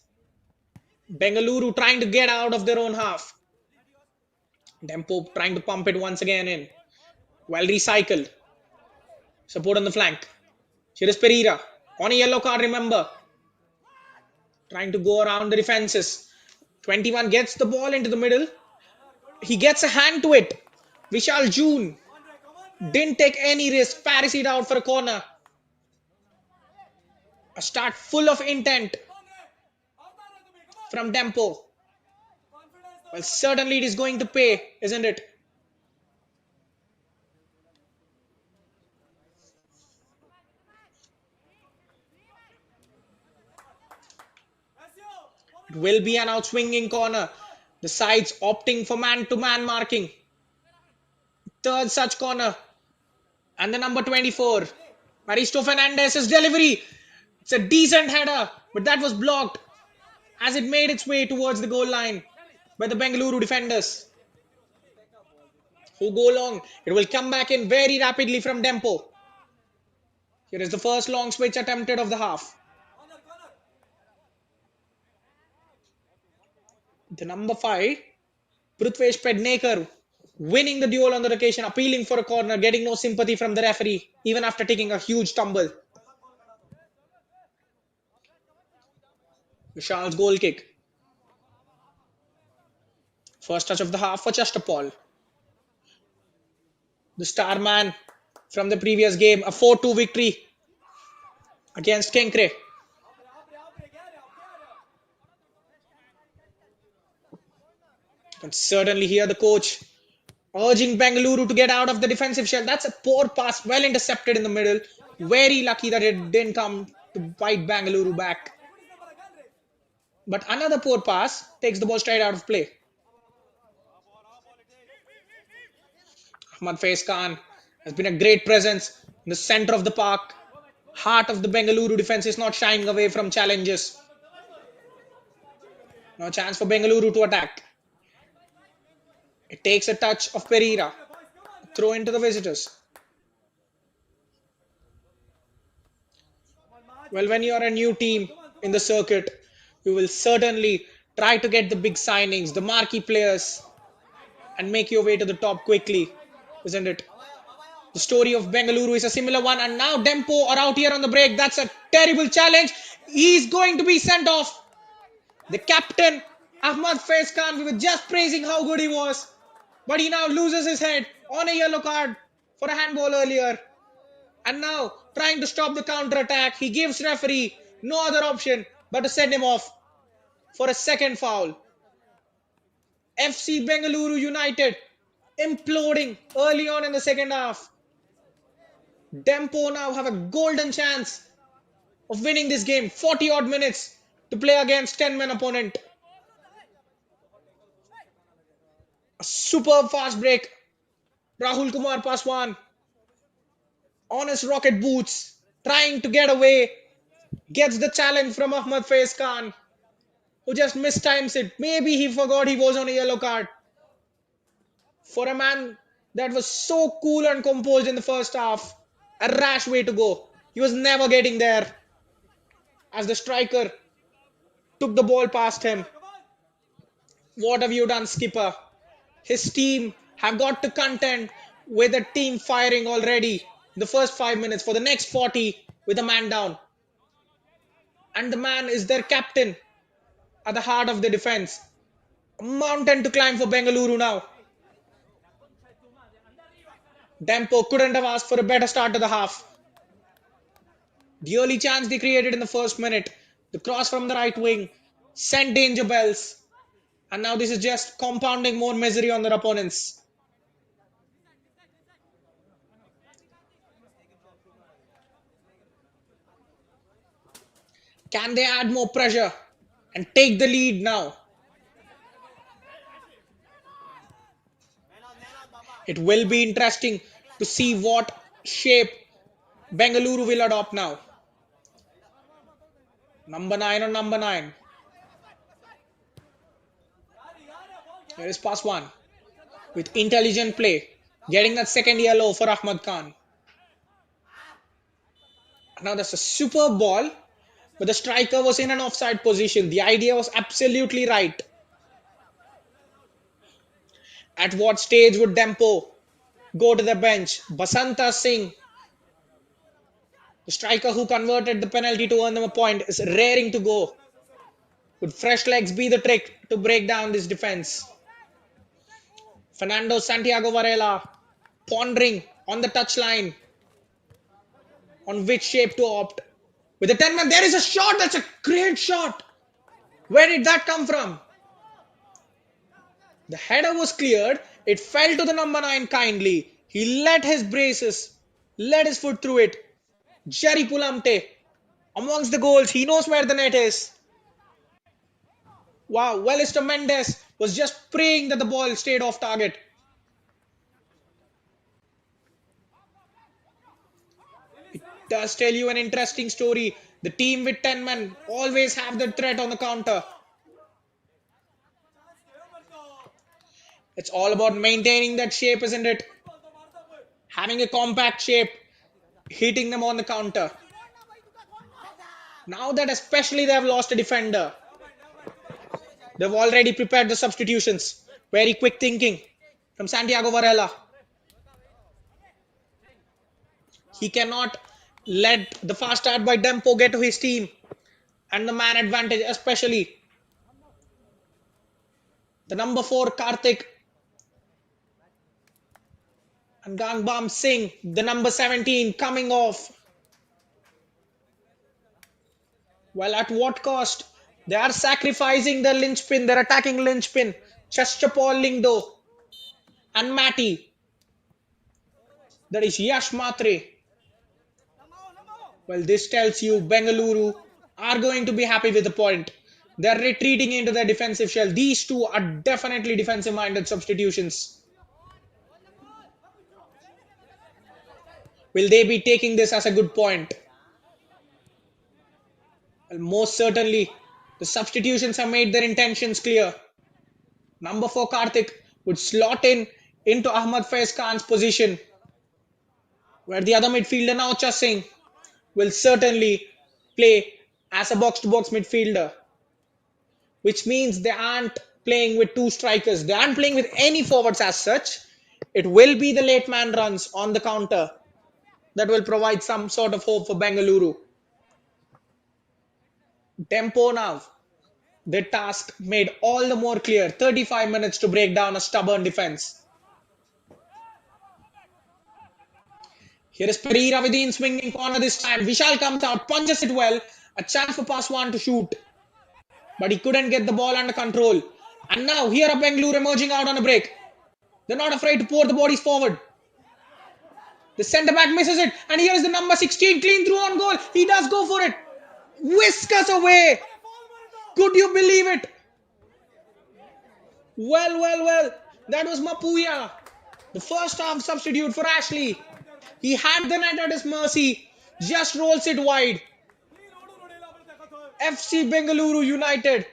Bengaluru trying to get out of their own half. Dempo trying to pump it once again in. Well recycled. Support on the flank. Here is Pereira. On a yellow card, remember. Trying to go around the defenses. 21 gets the ball into the middle. He gets a hand to it. Vishal June didn't take any risk. Paris it out for a corner. A start full of intent from Dempo. Well, certainly it is going to pay, isn't it? It will be an outswinging corner. The sides opting for man-to-man marking. Third such corner. And the number 24. Maristo Fernandez's delivery. It's a decent header, but that was blocked as it made its way towards the goal line by the Bengaluru defenders. Who go long. It will come back in very rapidly from Dempo. Here is the first long switch attempted of the half. The number 5, Prithvesh Pednekar, winning the duel on the occasion, appealing for a corner, getting no sympathy from the referee, even after taking a huge tumble. Vishal's goal kick. First touch of the half for Chastapal, the star man from the previous game. A 4-2 victory against Kenkre. You can certainly hear the coach urging Bengaluru to get out of the defensive shell. That's a poor pass, well intercepted in the middle. Very lucky that it didn't come to bite Bengaluru back. But another poor pass takes the ball straight out of play. Ahmad Faiz Khan has been a great presence in the center of the park. Heart of the Bengaluru defense is not shying away from challenges. No chance for Bengaluru to attack. It takes a touch of Pereira. Throw into the visitors. Well, when you are a new team in the circuit, you will certainly try to get the big signings, the marquee players, and make your way to the top quickly, isn't it? The story of Bengaluru is a similar one, and now Dempo are out here on the break. That's a terrible challenge. He's going to be sent off. The captain, Ahmad Faiz Khan, we were just praising how good he was, but he now loses his head on a yellow card for a handball earlier. And now, trying to stop the counter-attack, he gives referee no other option but to send him off for a second foul. FC Bengaluru United imploding early on in the second half. Dempo now have a golden chance of winning this game. 40 odd minutes to play against 10-man opponent. A superb fast break. Rahul Kumar Paswan on his rocket boots, trying to get away, gets the challenge from Ahmad Faiz Khan, who just mistimes it. Maybe he forgot he was on a yellow card. For a man that was so cool and composed in the first half, a rash way to go. He was never getting there as the striker took the ball past him. What have you done, skipper? His team have got to contend with a team firing already in the first 5 minutes for the next 40 with a man down. And the man is their captain at the heart of the defense. A mountain to climb for Bengaluru now. Dempo couldn't have asked for a better start to the half. The early chance they created in the first minute, the cross from the right wing, sent danger bells. And now this is just compounding more misery on their opponents. Can they add more pressure and take the lead now? It will be interesting to see what shape Bengaluru will adopt now. Number 9 on number 9. Here is Paswan with intelligent play, getting that second yellow for Ahmad Khan. Now that's a superb ball, but the striker was in an offside position. The idea was absolutely right. At what stage would Dempo go to the bench? Basanta Singh, the striker who converted the penalty to earn them a point, is raring to go. Would fresh legs be the trick to break down this defense? Fernando Santiago Varela pondering on the touchline on which shape to opt. With the 10-man, there is a shot. That's a great shot. Where did that come from? The header was cleared. It fell to the number 9 kindly. He let his braces, let his foot through it. Jerry Pulamte amongst the goals. He knows where the net is. Wow, Welister Mendes was just praying that the ball stayed off target. It does tell you an interesting story. The team with 10 men always have the threat on the counter. It's all about maintaining that shape, isn't it? Having a compact shape, hitting them on the counter. Now that especially they have lost a defender, they've already prepared the substitutions. Very quick thinking from Santiago Varela. He cannot let the fast start by Dempo get to his team and the man advantage especially. The number 4, Karthik. And Gangbam Singh, the number 17, coming off. Well, at what cost? They are sacrificing their linchpin, their attacking linchpin, Chashchapal Lingdo and Matty. That is Yash Matre. Well, this tells you Bengaluru are going to be happy with the point. They're retreating into their defensive shell. These two are definitely defensive-minded substitutions. Will they be taking this as a good point? Well, most certainly, the substitutions have made their intentions clear. Number 4, Karthik, would slot in into Ahmad Faiz Khan's position, where the other midfielder, now Singh, will certainly play as a box-to-box midfielder, which means they aren't playing with two strikers. They aren't playing with any forwards as such. It will be the late man runs on the counter that will provide some sort of hope for Bengaluru. Dempo now. The task made all the more clear. 35 minutes to break down a stubborn defense. Here is Pereira within swinging corner this time. Vishal comes out, punches it well. A chance for Paswan to shoot. But he couldn't get the ball under control. And now here are Bengaluru emerging out on a break. They're not afraid to pour the bodies forward. The centre back misses it. And here is the number 16, clean through on goal. He does go for it. Whiskers away. Could you believe it? Well. That was Mapuya. The first half substitute for Ashley. He had the net at his mercy. Just rolls it wide. FC Bengaluru United,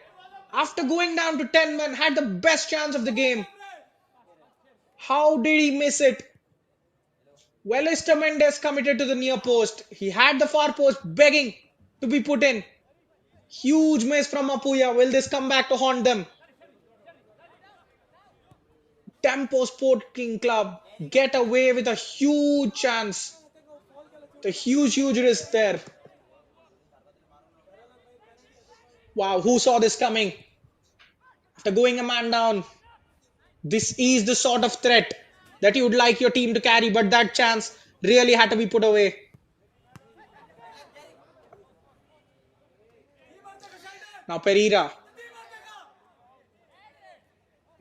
after going down to 10 men, had the best chance of the game. How did he miss it? Well, Lister Mendes committed to the near post. He had the far post begging to be put in. Huge miss from Mapuya. Will this come back to haunt them? Dempo Sporting Club get away with a huge chance. The huge risk there. Wow, who saw this coming? After going a man down, this is the sort of threat that you would like your team to carry, but that chance really had to be put away. Now Pereira.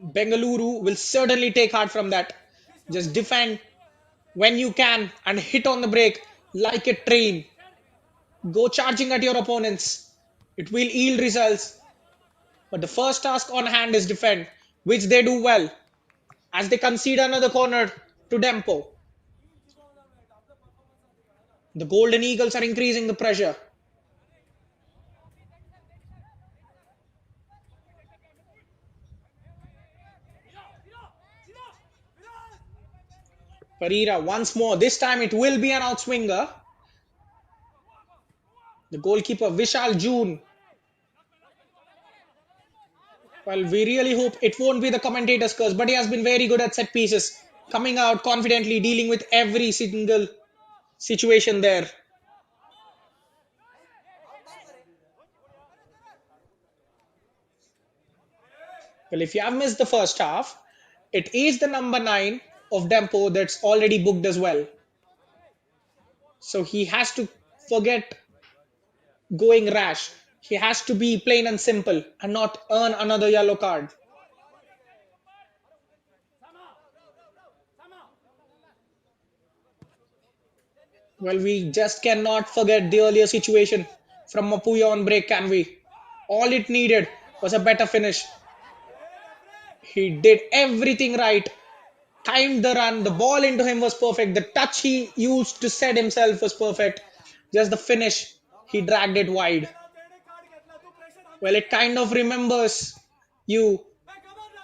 Bengaluru will certainly take heart from that. Just defend when you can and hit on the break like a train. Go charging at your opponents. It will yield results. But the first task on hand is defend, which they do well as they concede another corner to Dempo. The Golden Eagles are increasing the pressure. Pereira once more. This time it will be an outswinger. The goalkeeper Vishal June. Well, we really hope it won't be the commentator's curse, but he has been very good at set pieces. Coming out confidently, dealing with every single situation there. Well, if you have missed the first half, it is the number 9 of Dempo that's already booked as well. So he has to forget going rash. He has to be plain and simple and not earn another yellow card. Well, we just cannot forget the earlier situation from Mapuya on break, can we? All it needed was a better finish. He did everything right. Timed the run. The ball into him was perfect. The touch he used to set himself was perfect. Just the finish, he dragged it wide. Well, it kind of remembers you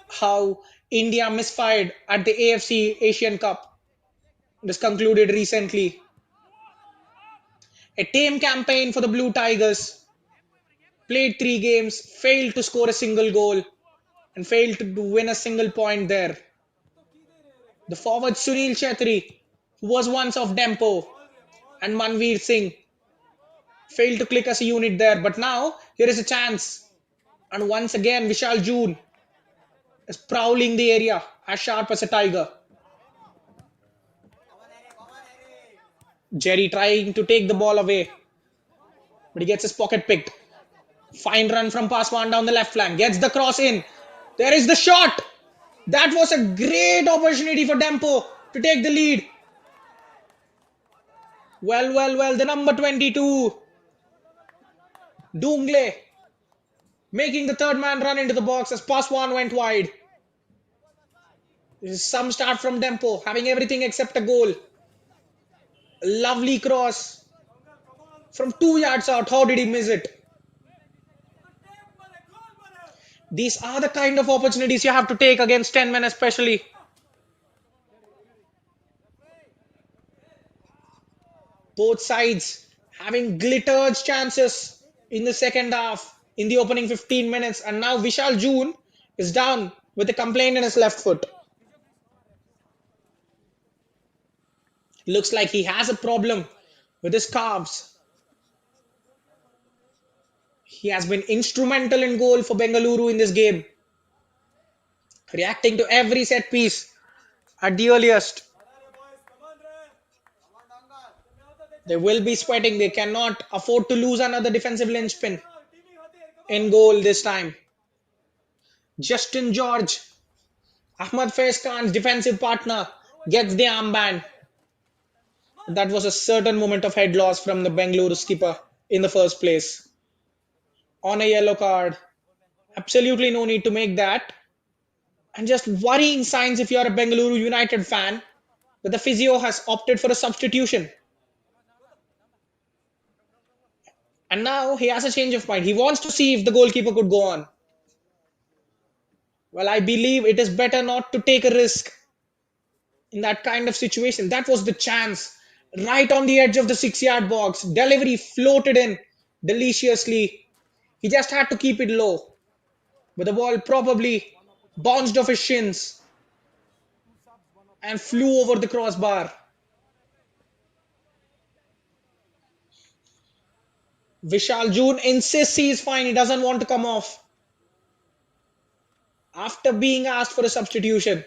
how India misfired at the AFC Asian Cup. This concluded recently. A tame campaign for the Blue Tigers. Played 3 games, failed to score a single goal, and failed to win a single point there. The forward Sunil Chetri, who was once of Dempo, and Manveer Singh, failed to click as a unit there. But now, here is a chance. And once again, Vishal June. is prowling the area as sharp as a tiger. Jerry trying to take the ball away, but he gets his pocket picked. Fine run from Paswan down the left flank. Gets the cross in. There is the shot. That was a great opportunity for Dempo to take the lead. Well. The number 22, Dungle, making the third man run into the box as Paswan went wide. This is some start from Dempo, having everything except a goal. A lovely cross from 2 yards out. How did he miss it? These are the kind of opportunities you have to take against 10 men especially. Both sides having glittered chances in the second half, in the opening 15 minutes. And now Vishal June is down with a complaint in his left foot. Looks like he has a problem with his calves. He has been instrumental in goal for Bengaluru in this game, reacting to every set piece at the earliest. They will be sweating. They cannot afford to lose another defensive linchpin in goal this time. Justin George, Ahmad Faiz Khan's defensive partner, gets the armband. That was a certain moment of head loss from the Bengaluru skipper in the first place. On a yellow card. Absolutely no need to make that. And just worrying signs if you're a Bengaluru United fan that the physio has opted for a substitution. And now he has a change of mind. He wants to see if the goalkeeper could go on. Well, I believe it is better not to take a risk in that kind of situation. That was the chance. Right on the edge of the 6-yard box. Delivery floated in deliciously. He just had to keep it low. But the ball probably bounced off his shins and flew over the crossbar. Vishal June insists he is fine. He doesn't want to come off after being asked for a substitution.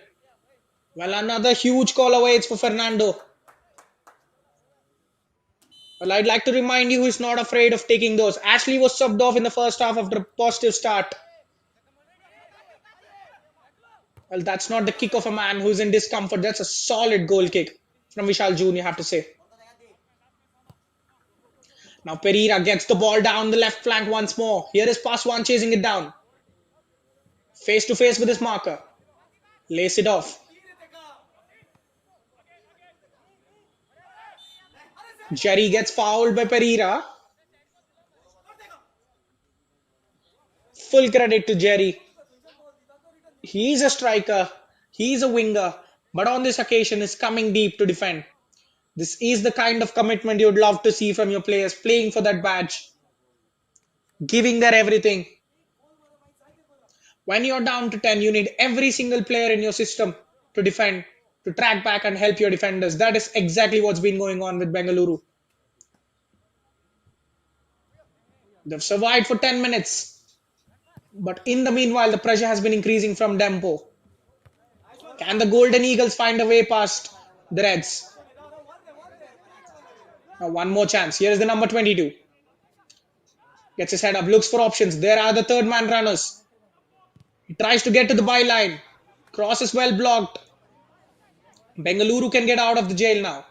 Well, another huge call awaits for Fernando. Well, I'd like to remind you he's not afraid of taking those. Ashley was subbed off in the first half after a positive start. Well, that's not the kick of a man who's in discomfort. That's a solid goal kick from Vishal June, you have to say. Now Pereira gets the ball down the left flank once more. Here is Paswan chasing it down. Face to face with his marker. Lace it off. Jerry gets fouled by Pereira. Full credit to Jerry. He's a striker. He's a winger. But on this occasion is coming deep to defend. This is the kind of commitment you'd love to see from your players, playing for that badge, giving their everything. When you're down to 10, you need every single player in your system to defend, to track back and help your defenders. That is exactly what's been going on with Bengaluru. They've survived for 10 minutes. But in the meanwhile, the pressure has been increasing from Dempo. Can the Golden Eagles find a way past the Reds? Now one more chance. Here is the number 22. Gets his head up, looks for options. There are the third man runners. He tries to get to the byline. Cross is well blocked. Bengaluru can get out of the jail now.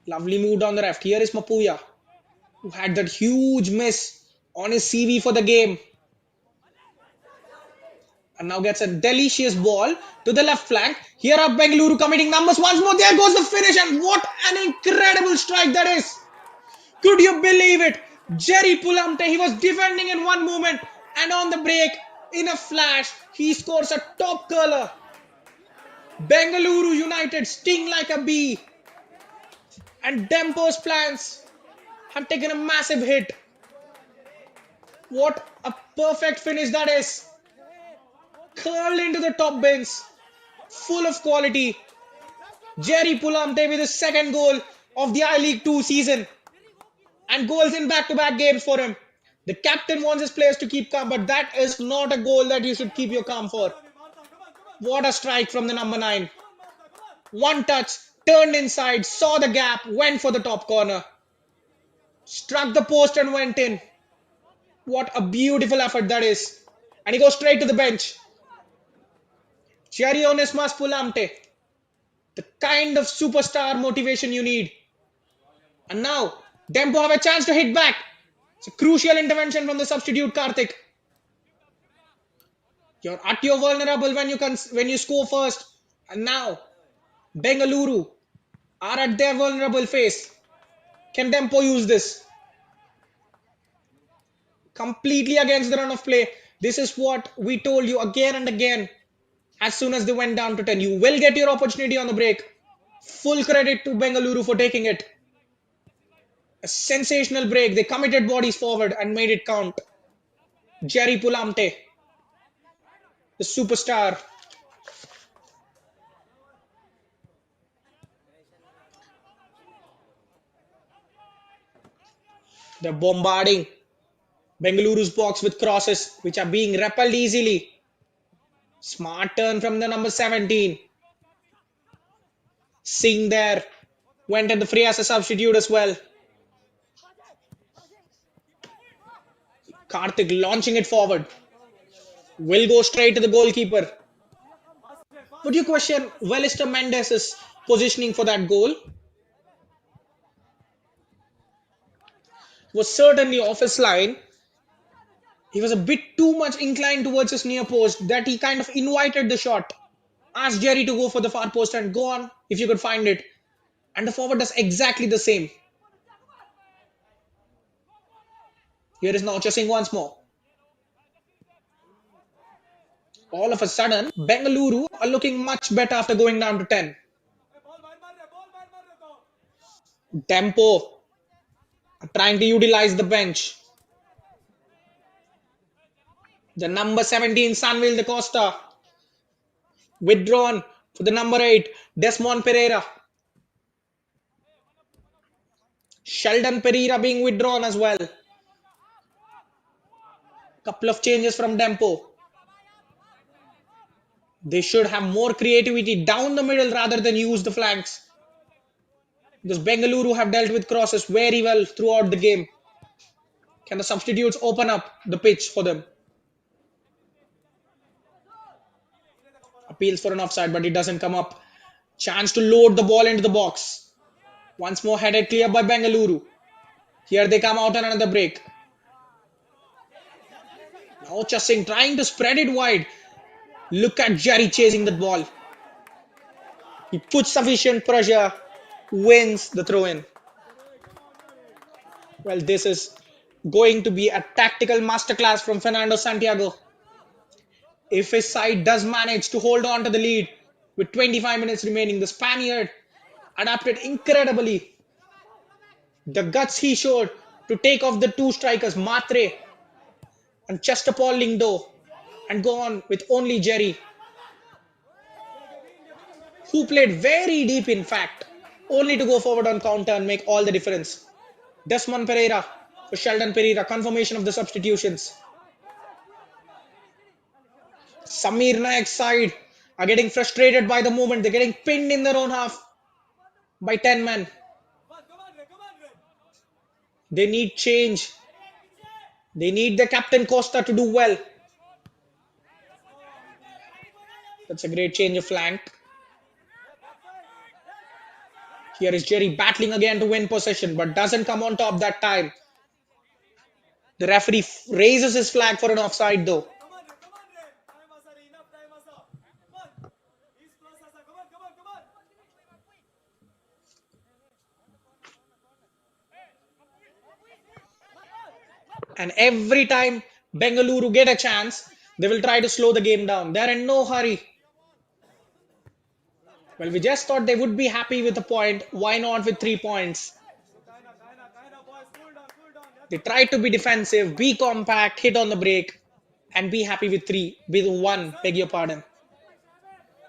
Lovely move down the left. Here is Mapuya, who had that huge miss on his CV for the game. And now gets a delicious ball to the left flank. Here are Bengaluru committing numbers once more. There goes the finish, and what an incredible strike that is. Could you believe it? Jerry Pulamte, he was defending in one moment, and on the break, in a flash, he scores a top curler. Bengaluru United sting like a bee. And Dempo's plans have taken a massive hit. What a perfect finish that is. Curled into the top bins. Full of quality. Jerry Pulamte with his second goal of the I-League 2 season. And goals in back-to-back games for him. The captain wants his players to keep calm, but that is not a goal that you should keep your calm for. What a strike from the number 9. One touch, turned inside, saw the gap, went for the top corner. Struck the post and went in. What a beautiful effort that is. And he goes straight to the bench. Onesmas Pulamte. The kind of superstar motivation you need. And now, Dempo have a chance to hit back. It's a crucial intervention from the substitute Karthik. You're at your vulnerable when you score first. And now, Bengaluru are at their vulnerable phase. Can Dempo use this? Completely against the run of play. This is what we told you again and again. As soon as they went down to 10, you will get your opportunity on the break. Full credit to Bengaluru for taking it. A sensational break. They committed bodies forward and made it count. Jerry Pulamte, the superstar. They're bombarding Bengaluru's box with crosses, which are being repelled easily. Smart turn from the number 17. Singh there. Went at the free as a substitute as well. Karthik launching it forward. Will go straight to the goalkeeper. Would you question Welister Mendes' positioning for that goal? Was certainly off his line. He was a bit too much inclined towards his near post that he kind of invited the shot. Asked Jerry to go for the far post and go on if you could find it. And the forward does exactly the same. Here is now chasing once more. All of a sudden, Bengaluru are looking much better after going down to 10. Dempo trying to utilize the bench. The number 17, Sanvil de Costa. Withdrawn for the number 8, Desmond Pereira. Sheldon Pereira being withdrawn as well. Couple of changes from Dempo. They should have more creativity down the middle rather than use the flanks. Because Bengaluru have dealt with crosses very well throughout the game. Can the substitutes open up the pitch for them? Appeals for an offside, but it doesn't come up. Chance to load the ball into the box. Once more headed clear by Bengaluru. Here they come out on another break. Now Chasing trying to spread it wide. Look at Jerry chasing the ball. He puts sufficient pressure, wins the throw-in. Well, this is going to be a tactical masterclass from Fernando Santiago. If his side does manage to hold on to the lead with 25 minutes remaining, the Spaniard adapted incredibly. The guts he showed to take off the two strikers, Matre and Chestapol Lingdo, and go on with only Jerry, who played very deep in fact, only to go forward on counter and make all the difference. Desmond Pereira for Sheldon Pereira, confirmation of the substitutions. Samir Naik's side are getting frustrated by the movement. They're getting pinned in their own half by 10 men. They need change. They need the captain Costa to do well. That's a great change of flank. Here is Jerry battling again to win possession, but doesn't come on top that time. The referee raises his flag for an offside though. And every time Bengaluru get a chance, they will try to slow the game down. They're in no hurry. Well, we just thought they would be happy with a point. Why not with 3 points? They try to be defensive, be compact, hit on the break, and be happy with 3. With 1, beg your pardon.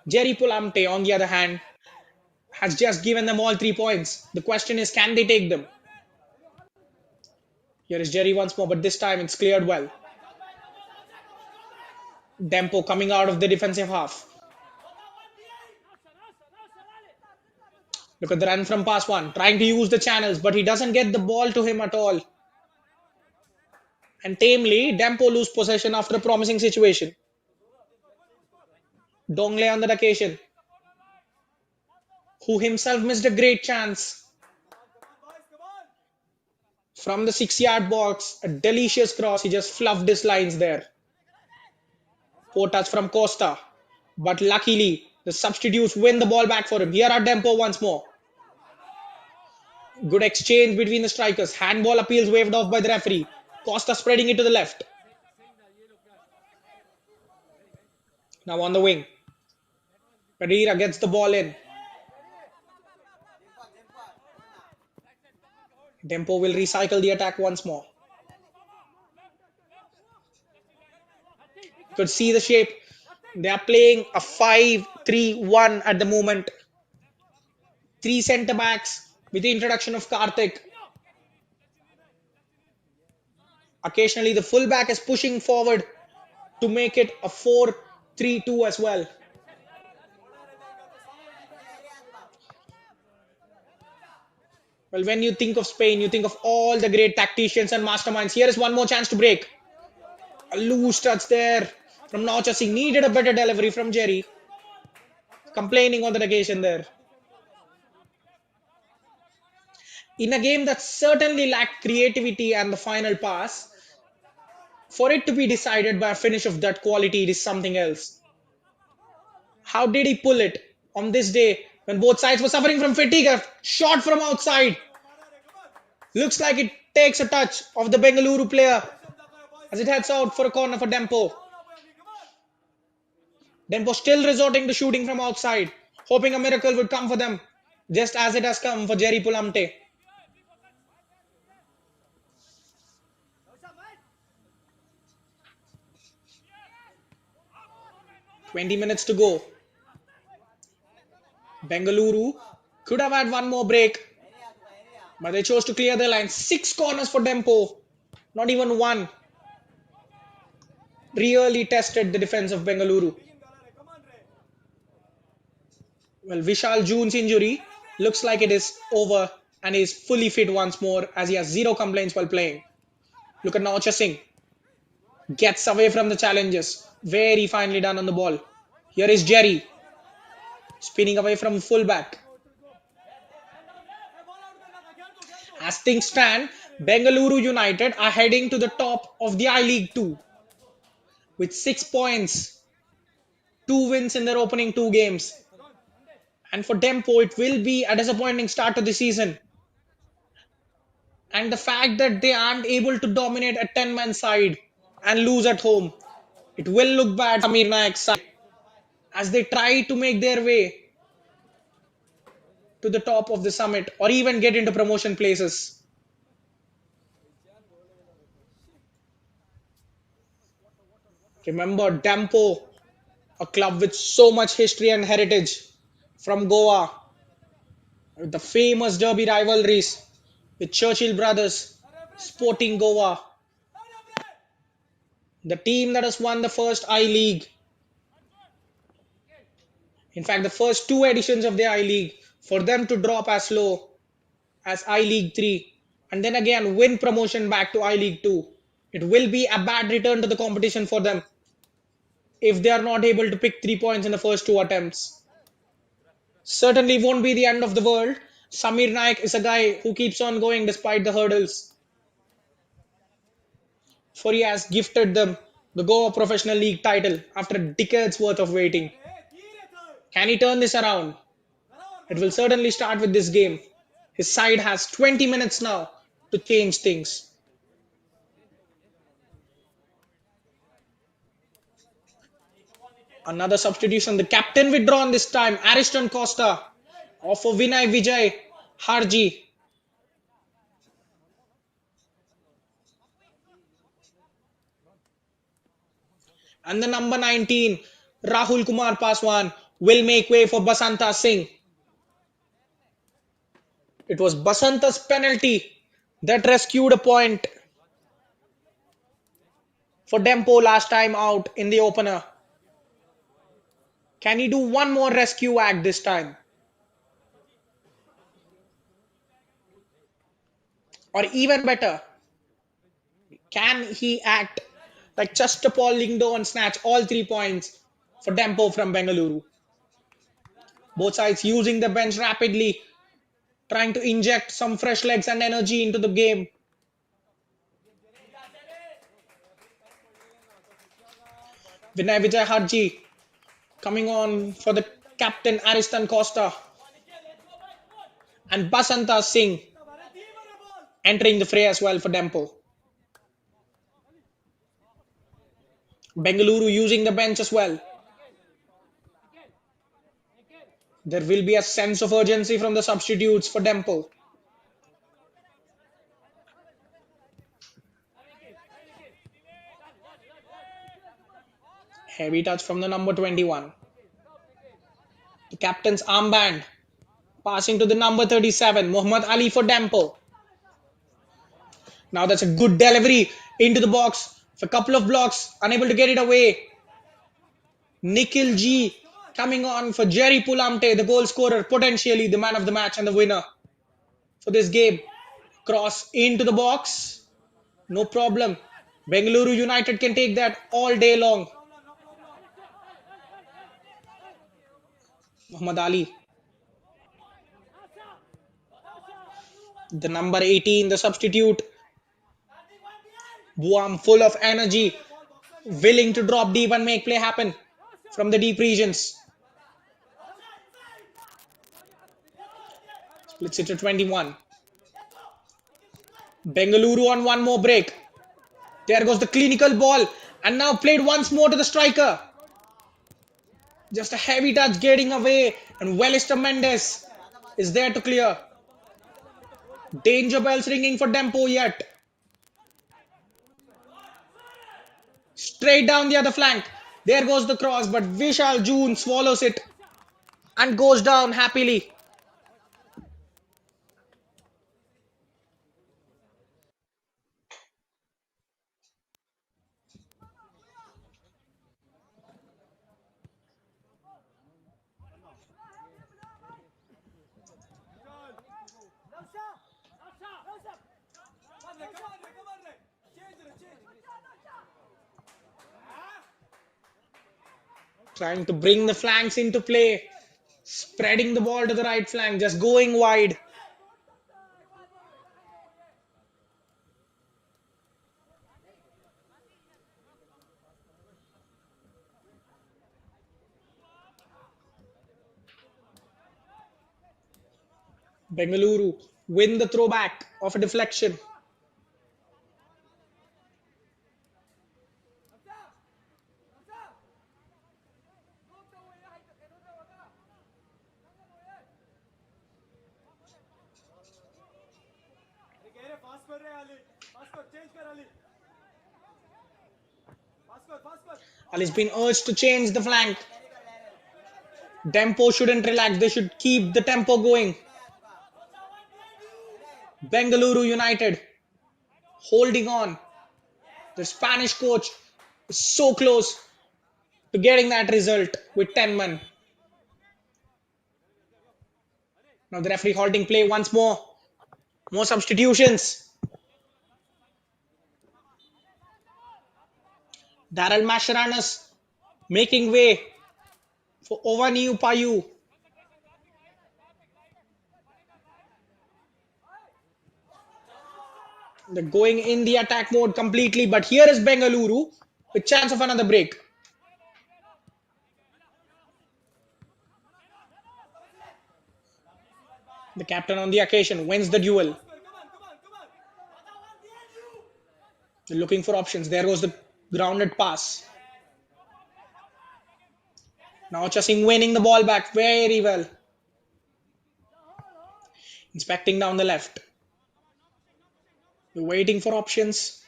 Jerry Pulamte, on the other hand, has just given them all 3 points. The question is, can they take them? Here is Jerry once more, but this time it's cleared well. Dempo coming out of the defensive half. Look at the run from pass one, trying to use the channels, but he doesn't get the ball to him at all. And tamely, Dempo lose possession after a promising situation. Dongle on that occasion, who himself missed a great chance. From the 6-yard box, a delicious cross. He just fluffed his lines there. Poor touch from Costa. But luckily, the substitutes win the ball back for him. Here are Dempo once more. Good exchange between the strikers. Handball appeals waved off by the referee. Costa spreading it to the left. Now on the wing. Pereira gets the ball in. Dempo will recycle the attack once more. You could see the shape. They are playing a 5-3-1 at the moment. 3 centre backs with the introduction of Karthik. Occasionally the fullback is pushing forward to make it a 4-3-2 as well. Well, when you think of Spain, you think of all the great tacticians and masterminds. Here is one more chance to break. A loose touch there from Tenacious. He needed a better delivery from Jerry. Complaining on that occasion there. In a game that certainly lacked creativity and the final pass, for it to be decided by a finish of that quality, it is something else. How did he pull it on this day when both sides were suffering from fatigue? A shot from outside. Looks like it takes a touch of the Bengaluru player as it heads out for a corner for Dempo. Dempo still resorting to shooting from outside, hoping a miracle would come for them, just as it has come for Jerry Pulamte. "20 minutes to go. Bengaluru could have had one more break, but they chose to clear their line. 6 corners for Dempo, not even one. Really tested the defense of Bengaluru. Well, Vishal June's injury looks like it is over and he is fully fit once more as he has 0 complaints while playing. Look at Naucha Singh. Gets away from the challenges. Very finely done on the ball. Here is Jerry. Spinning away from fullback. As things stand, Bengaluru United are heading to the top of the I-League 2 with 6 points, 2 wins in their opening 2 games. And for Dempo, it will be a disappointing start to the season. And the fact that they aren't able to dominate a 10-man side and lose at home, it will look bad for Samir Naik's side as they try to make their way to the top of the summit or even get into promotion places. Remember, Dempo, a club with so much history and heritage from Goa, with the famous derby rivalries with Churchill Brothers, Sporting Goa, the team that has won the first I-League. In fact, the first 2 editions of the I-League, for them to drop as low as I-League 3 and then again win promotion back to I-League 2, it will be a bad return to the competition for them if they are not able to pick 3 points in the first 2 attempts. Certainly won't be the end of the world. Samir Naik is a guy who keeps on going despite the hurdles, for he has gifted them the Goa Professional League title after decades worth of waiting. Can he turn this around? It will certainly start with this game. His side has 20 minutes now to change things. Another substitution. The captain withdrawn this time. Ariston Costa off for Vinay Vijay Harji. And the number 19, Rahul Kumar Paswan, will make way for Basanta Singh. It was Basanta's penalty that rescued a point for Dempo last time out in the opener. Can he do one more rescue act this time? Or even better, can he act like just Paul Lingdo and snatch all 3 points for Dempo from Bengaluru? Both sides using the bench rapidly, trying to inject some fresh legs and energy into the game. Vinay Vijay Harji coming on for the captain Aristan Costa and Basanta Singh entering the fray as well for Dempo. Bengaluru using the bench as well. There will be a sense of urgency from the substitutes for Dempo. Heavy touch from the number 21. The captain's armband passing to the number 37, Muhammad Ali for Dempo. Now that's a good delivery into the box. For a couple of blocks, unable to get it away. Nikhil G coming on for Jerry Pulamte, the goal scorer, potentially the man of the match and the winner for this game. Cross into the box. No problem. Bengaluru United can take that all day long. Muhammad Ali. The number 18, the substitute. Buam full of energy, willing to drop deep and make play happen from the deep regions. Splits it to 21. Bengaluru on one more break. There goes the clinical ball and now played once more to the striker. Just a heavy touch getting away and Wellister Mendes is there to clear. Danger bells ringing for Dempo yet. Straight down the other flank. There goes the cross, but Vishal June swallows it and goes down happily. Trying to bring the flanks into play. Spreading the ball to the right flank, just going wide. Bengaluru win the throwback of a deflection. Ali's been urged to change the flank. Dempo shouldn't relax. They should keep the tempo going. Bengaluru United holding on. The Spanish coach is so close to getting that result with 10 men. Now the referee halting play once more. More substitutions. Daryl Mascherano making way for Ovaniu Payu. They're going in the attack mode completely, but here is Bengaluru with chance of another break. The captain on the occasion wins the duel. They're looking for options. There goes the grounded pass. Now Chasing winning the ball back very well. Inspecting down the left. We're waiting for options.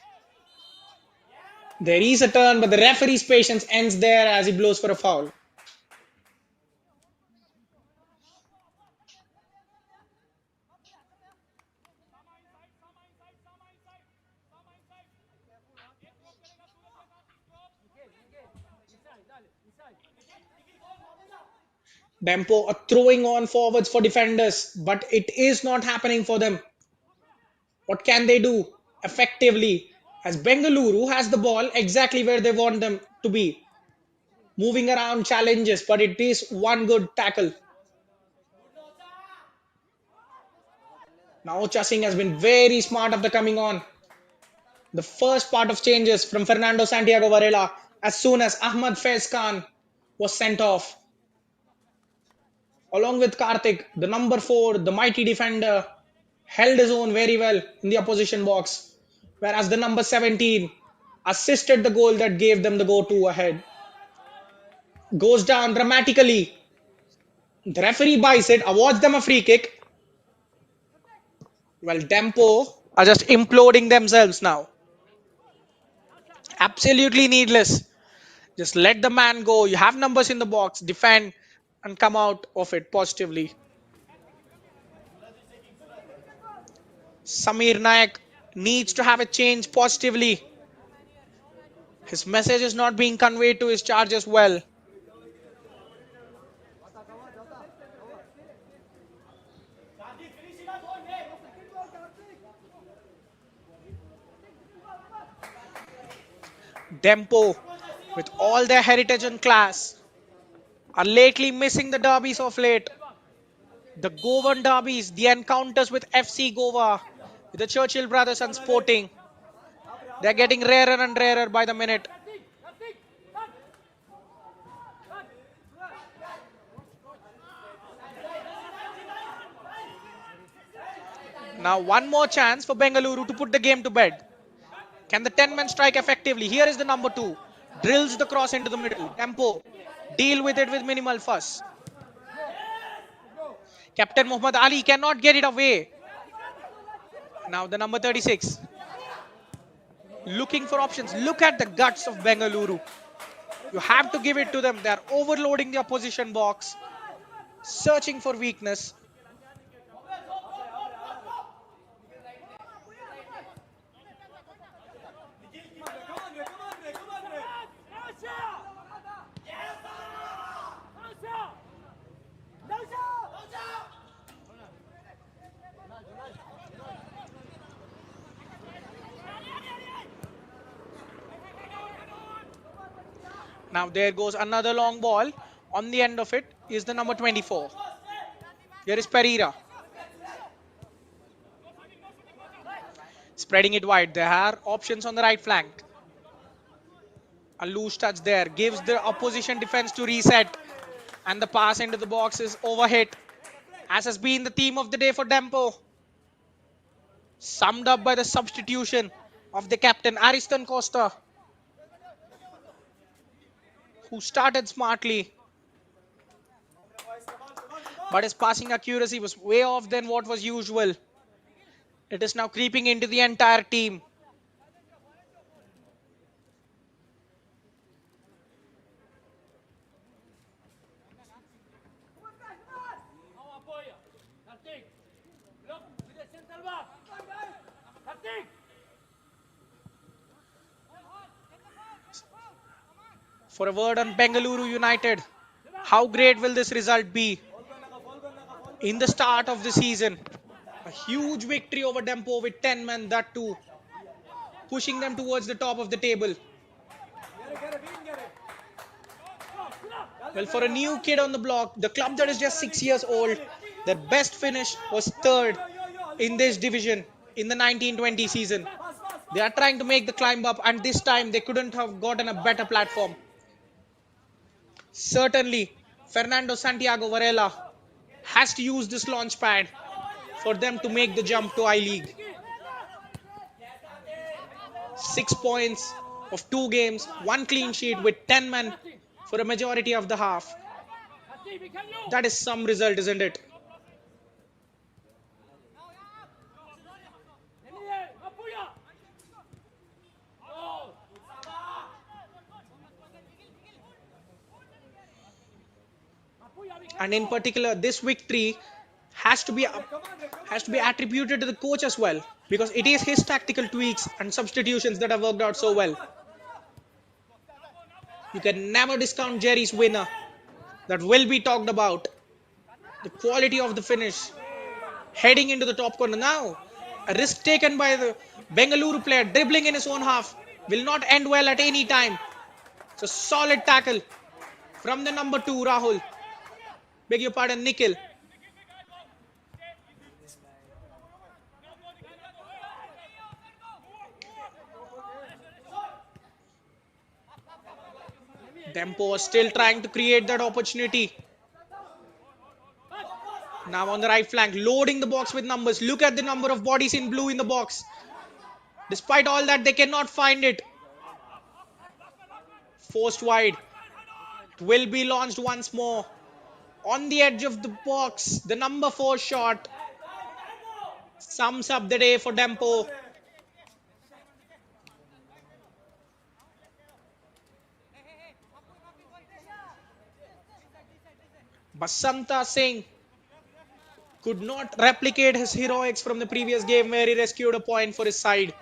There is a turn, but the referee's patience ends there as he blows for a foul. Dempo are throwing on forwards for defenders, but it is not happening for them. What can they do effectively? As Bengaluru has the ball exactly where they want them to be, moving around challenges, but it is one good tackle. Now Chasing has been very smart after coming on. The first part of changes from Fernando Santiago Varela as soon as Ahmad Faiz Khan was sent off. Along with Karthik, the number 4, the mighty defender, held his own very well in the opposition box, whereas the number 17 assisted the goal that gave them the go-to ahead. Goes down dramatically. The referee buys it, awards them a free kick. Well, Dempo are just imploding themselves now. Absolutely needless. Just let the man go. You have numbers in the box, defend, and come out of it positively. Samir Nayak needs to have a change positively. His message is not being conveyed to his charge as well. Dempo, with all their heritage and class, are lately missing the derbies of late. The Goan derbies, the encounters with FC Goa, with the Churchill brothers and Sporting, they're getting rarer and rarer by the minute. Now one more chance for Bengaluru to put the game to bed. Can the 10-man strike effectively? Here is the number 2. Drills the cross into the middle. Tempo. Deal with it with minimal fuss. Captain Muhammad Ali cannot get it away. Now the number 36. Looking for options. Look at the guts of Bengaluru. You have to give it to them. They are overloading the opposition box. Searching for weakness. Now there goes another long ball. On the end of it is the number 24. Here is Pereira. Spreading it wide. There are options on the right flank. A loose touch there. Gives the opposition defense to reset. And the pass into the box is overhit. As has been the theme of the day for Dempo. Summed up by the substitution of the captain Ariston Costa, who started smartly, but his passing accuracy was way off than what was usual. It is now creeping into the entire team. For a word on Bengaluru United, how great will this result be in the start of the season? A huge victory over Dempo with 10 men, that too, pushing them towards the top of the table. Well, for a new kid on the block, the club that is just 6 years old, their best finish was 3rd in this division in the 1920 season. They are trying to make the climb up, and this time they couldn't have gotten a better platform. Certainly, Fernando Santiago Varela has to use this launch pad for them to make the jump to I-League. 6 points of 2 games, 1 clean sheet with 10 men for a majority of the half. That is some result, isn't it? And in particular, this victory has to be attributed to the coach as well, because it is his tactical tweaks and substitutions that have worked out so well. You can never discount Jerry's winner. that will be talked about. The quality of the finish. Heading into the top corner now. A risk taken by the Bengaluru player, dribbling in his own half. Will not end well at any time. It's a solid tackle from the number 2, Rahul. Beg your pardon, Nikhil. Dempo was still trying to create that opportunity. Now on the right flank, loading the box with numbers. Look at the number of bodies in blue in the box. Despite all that, they cannot find it. Forced wide. It will be launched once more. On the edge of the box, the number 4 shot sums up the day for Dempo. Basanta Singh could not replicate his heroics from the previous game where he rescued a point for his side.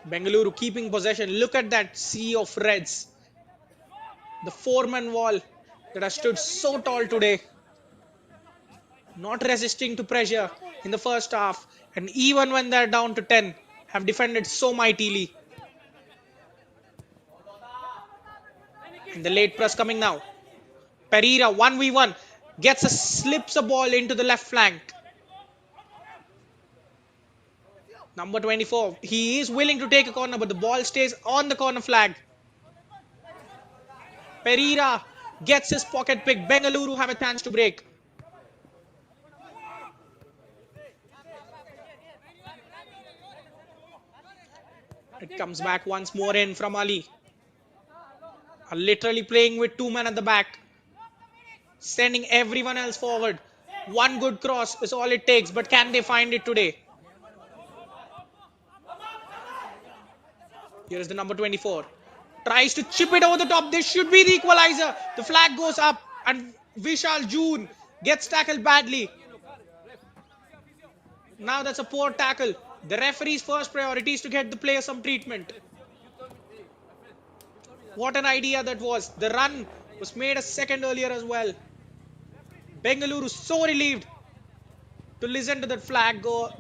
Bengaluru keeping possession. Look at that sea of reds. The 4-man wall that has stood so tall today. Not resisting to pressure in the first half. And even when they're down to 10, have defended so mightily. And the late press coming now. Pereira 1v1. Slips a ball into the left flank. Number 24. He is willing to take a corner, but the ball stays on the corner flag. Pereira gets his pocket pick. Bengaluru have a chance to break. It comes back once more in from Ali. Literally playing with 2 men at the back. Sending everyone else forward. One good cross is all it takes, but can they find it today? Here is the number 24. Tries to chip it over the top. This should be the equalizer. The flag goes up and Vishal June gets tackled badly. Now that's a poor tackle. The referee's first priority is to get the player some treatment. What an idea that was. The run was made a second earlier as well. Bengaluru so relieved to listen to that flag go,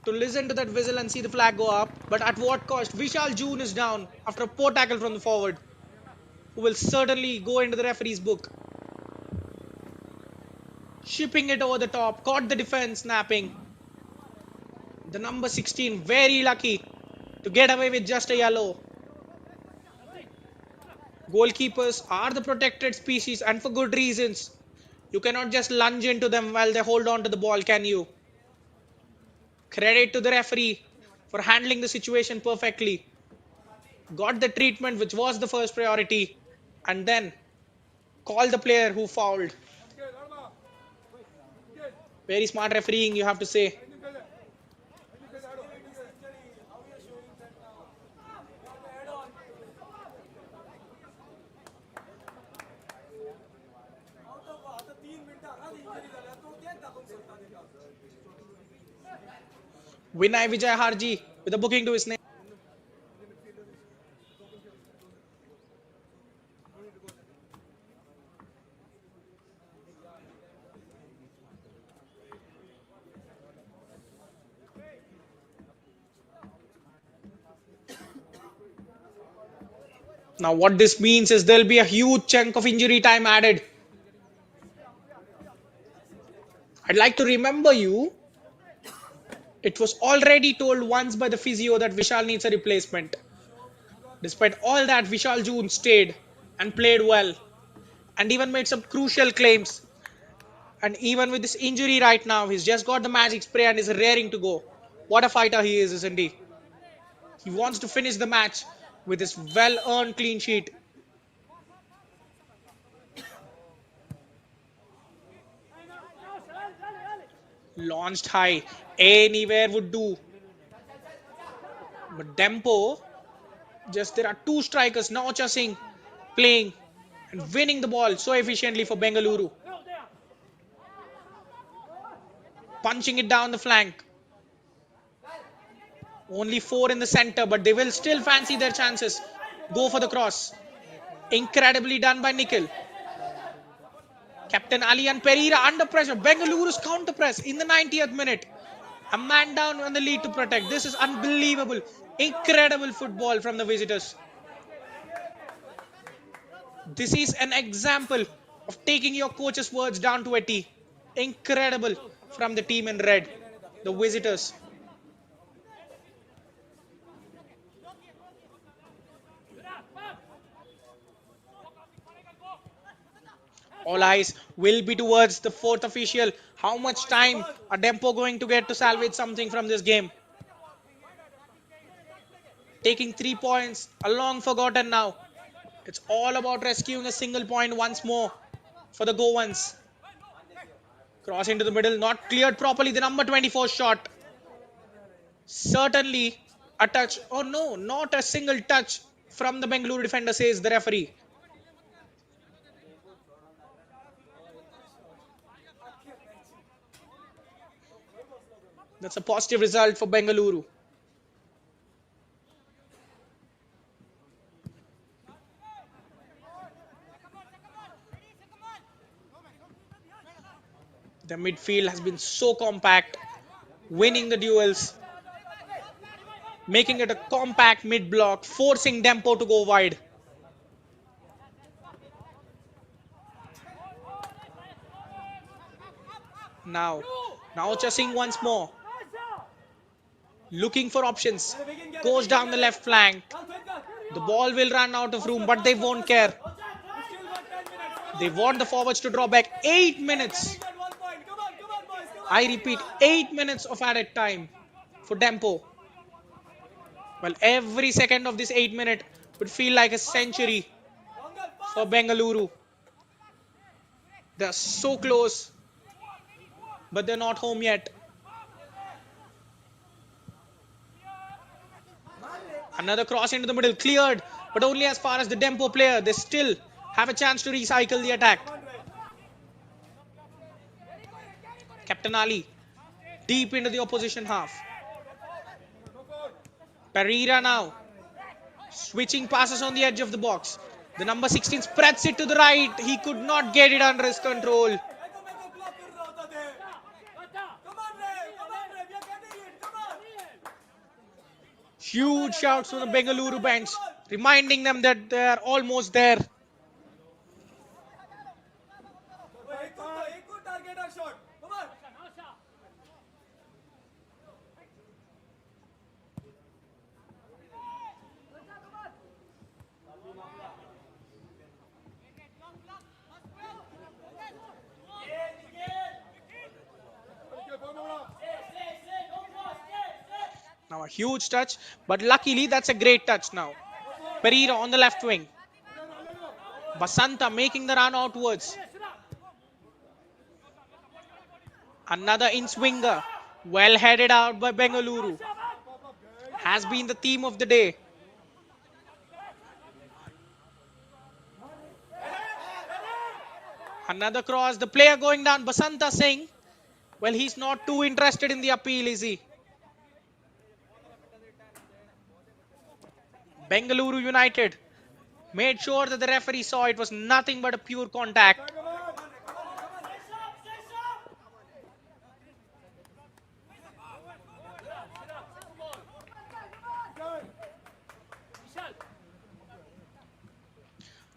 to listen to that whistle and see the flag go up. But at what cost? Vishal June is down after a poor tackle from the forward, who will certainly go into the referee's book. Shipping it over the top, caught the defense snapping. The number 16 very lucky to get away with just a yellow. Goalkeepers are the protected species, and for good reasons. You cannot just lunge into them while they hold on to the ball, can you? Credit to the referee for handling the situation perfectly. Got the treatment which was the first priority, and then called the player who fouled. Very smart refereeing, you have to say. Vinay Vijay Harji with a booking to his name. Now what this means is there'll be a huge chunk of injury time added. I'd like to remember you, it was already told once by the physio that Vishal needs a replacement. Despite all that, Vishal June stayed and played well and even made some crucial claims. And even with this injury right now, he's just got the magic spray and is raring to go. What a fighter he is, isn't he? He wants to finish the match with his well-earned clean sheet. Launched high, anywhere would do. But Dempo, just there are 2 strikers, Tenacious playing and winning the ball so efficiently for Bengaluru. punching it down the flank. Only 4 in the center, but they will still fancy their chances. Go for the cross. Incredibly done by Nikhil. Captain Ali and Pereira under pressure. Bengaluru's counter press in the 90th minute. A man down on the lead to protect. This is unbelievable. Incredible football from the visitors. This is an example of taking your coach's words down to a T. Incredible from the team in red, the visitors. All eyes will be towards the fourth official. How much time are Dempo going to get to salvage something from this game? Taking 3 points, a long forgotten now. It's all about rescuing a single point once more for the Goans. Cross into the middle, not cleared properly. The number 24 shot. Certainly a touch. Oh no, not a single touch from the Bengaluru defender, says the referee. That's a positive result for Bengaluru. The midfield has been so compact, winning the duels, making it a compact mid-block, forcing Dempo to go wide. Now chasing once more. Looking for options. Goes down the left flank. The ball will run out of room, but they won't care. They want the forwards to draw back. 8 minutes. I repeat, 8 minutes of added time for Dempo. Well, every second of this 8 minute would feel like a century for Bengaluru. They're so close, but they're not home yet. Another cross into the middle, cleared, but only as far as the Dempo player. They still have a chance to recycle the attack. Captain Ali, deep into the opposition half. Pereira now, switching passes on the edge of the box. The number 16 spreads it to the right. He could not get it under his control. Huge shouts from the Bengaluru bench, reminding them that they are almost there. Now a huge touch, but luckily that's a great touch now. Pereira on the left wing. Basanta making the run outwards. Another in-swinger. Well headed out by Bengaluru. Has been the theme of the day. Another cross. The player going down. Basanta saying, well, he's not too interested in the appeal, is he? Bengaluru United made sure that the referee saw it was nothing but a pure contact.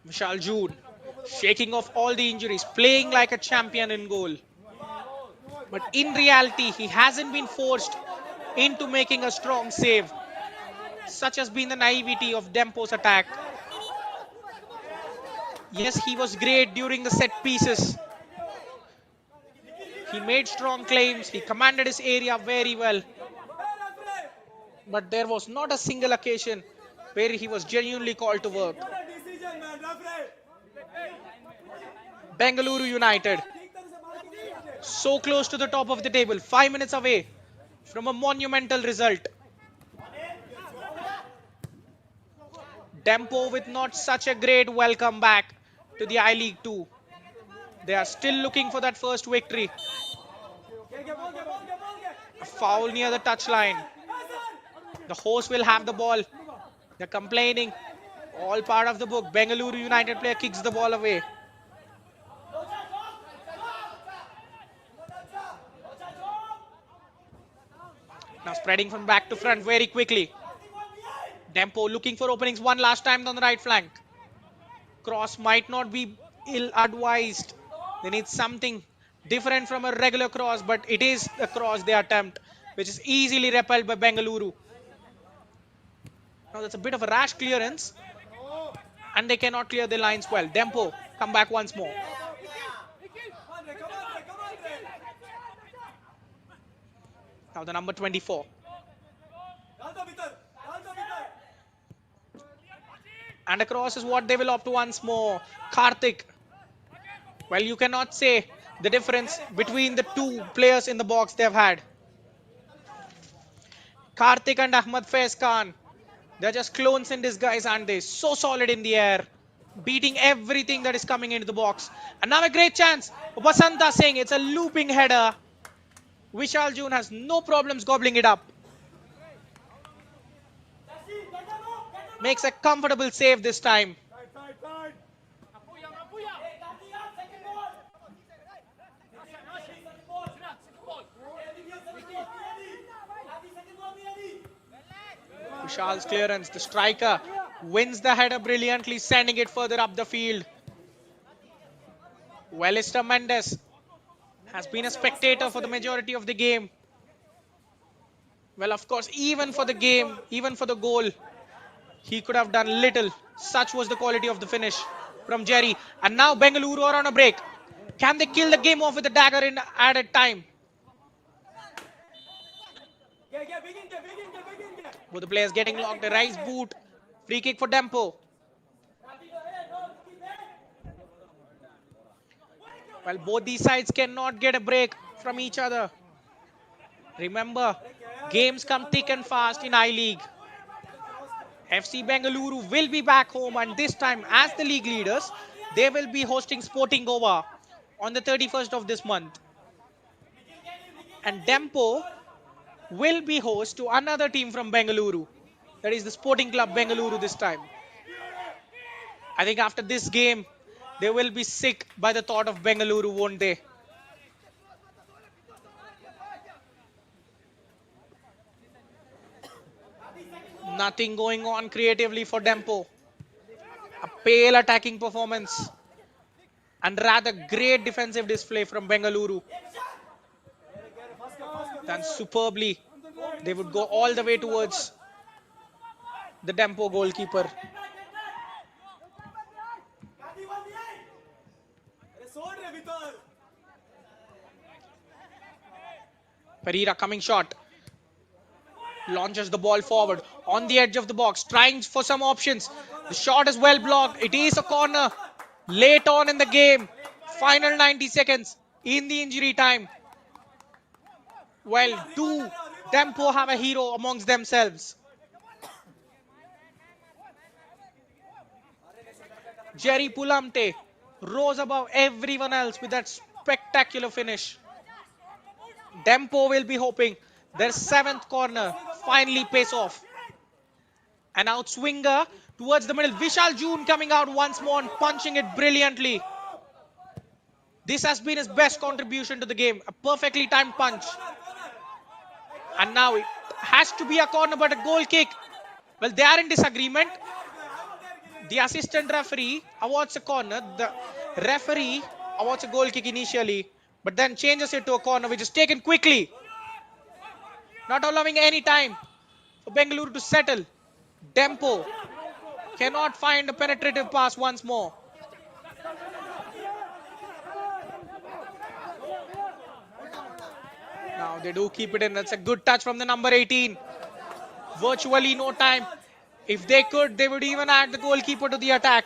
Vishal June shaking off all the injuries, playing like a champion in goal. But in reality, he hasn't been forced into making a strong save. Such has been the naivety of Dempo's attack. Yes, he was great during the set pieces. He made strong claims. He commanded his area very well. But there was not a single occasion where he was genuinely called to work. Bengaluru United, so close to the top of the table, 5 minutes away from a monumental result. Dempo with not such a great welcome back to the I-League 2. They are still looking for that first victory. foul near the touchline. The host will have the ball. They're complaining. All part of the book. Bengaluru United player kicks the ball away. Now spreading from back to front very quickly. Dempo looking for openings one last time on the right flank. Cross might not be ill-advised. They need something different from a regular cross, but it is the cross they attempt, which is easily repelled by Bengaluru. Now that's a bit of a rash clearance, and they cannot clear the lines well. Dempo come back once more. Now the number 24. And across is what they will opt once more. Karthik. Well, you cannot say the difference between the two players in the box they've had. Karthik and Ahmad Faiz Khan. They're just clones in disguise, aren't they? So solid in the air. Beating everything that is coming into the box. And now a great chance. Basanta Singh. It's a looping header. Vishal June has no problems gobbling it up. Makes a comfortable save this time. Vishal's clearance. The striker wins the header brilliantly, sending it further up the field. Alistair Mendes has been a spectator for the majority of the game. Well, of course, even for the game, even for the goal, he could have done little. Such was the quality of the finish from Jerry. And now Bengaluru are on a break. Can they kill the game off with a dagger in added time? Both the players getting locked. A right boot. Free kick for Dempo. Well, both these sides cannot get a break from each other. Remember, games come thick and fast in I-League. FC Bengaluru will be back home, and this time as the league leaders, they will be hosting Sporting Goa on the 31st of this month. And Dempo will be host to another team from Bengaluru. That is the Sporting Club Bengaluru this time. I think after this game, they will be sick by the thought of Bengaluru, won't they? Nothing going on creatively for Dempo. A pale attacking performance and rather great defensive display from Bengaluru. Done superbly. They would go all the way towards the Dempo goalkeeper. Pereira coming short. Launches the ball forward on the edge of the box, trying for some options. The shot is well blocked. It is a corner late on in the game. Final 90 seconds in the injury time. Well, do Dempo have a hero amongst themselves? Jerry Pulamte rose above everyone else with that spectacular finish. Dempo will be hoping their 7th corner finally pays off. An outswinger towards the middle. Vishal June coming out once more and punching it brilliantly. This has been his best contribution to the game. A perfectly timed punch. And now it has to be a corner, but a goal kick. Well, they are in disagreement. The assistant referee awards a corner. The referee awards a goal kick initially, but then changes it to a corner, which is taken quickly. Not allowing any time for Bengaluru to settle. Dempo cannot find a penetrative pass once more. Now they do keep it in. That's a good touch from the number 18. Virtually no time. If they could, they would even add the goalkeeper to the attack.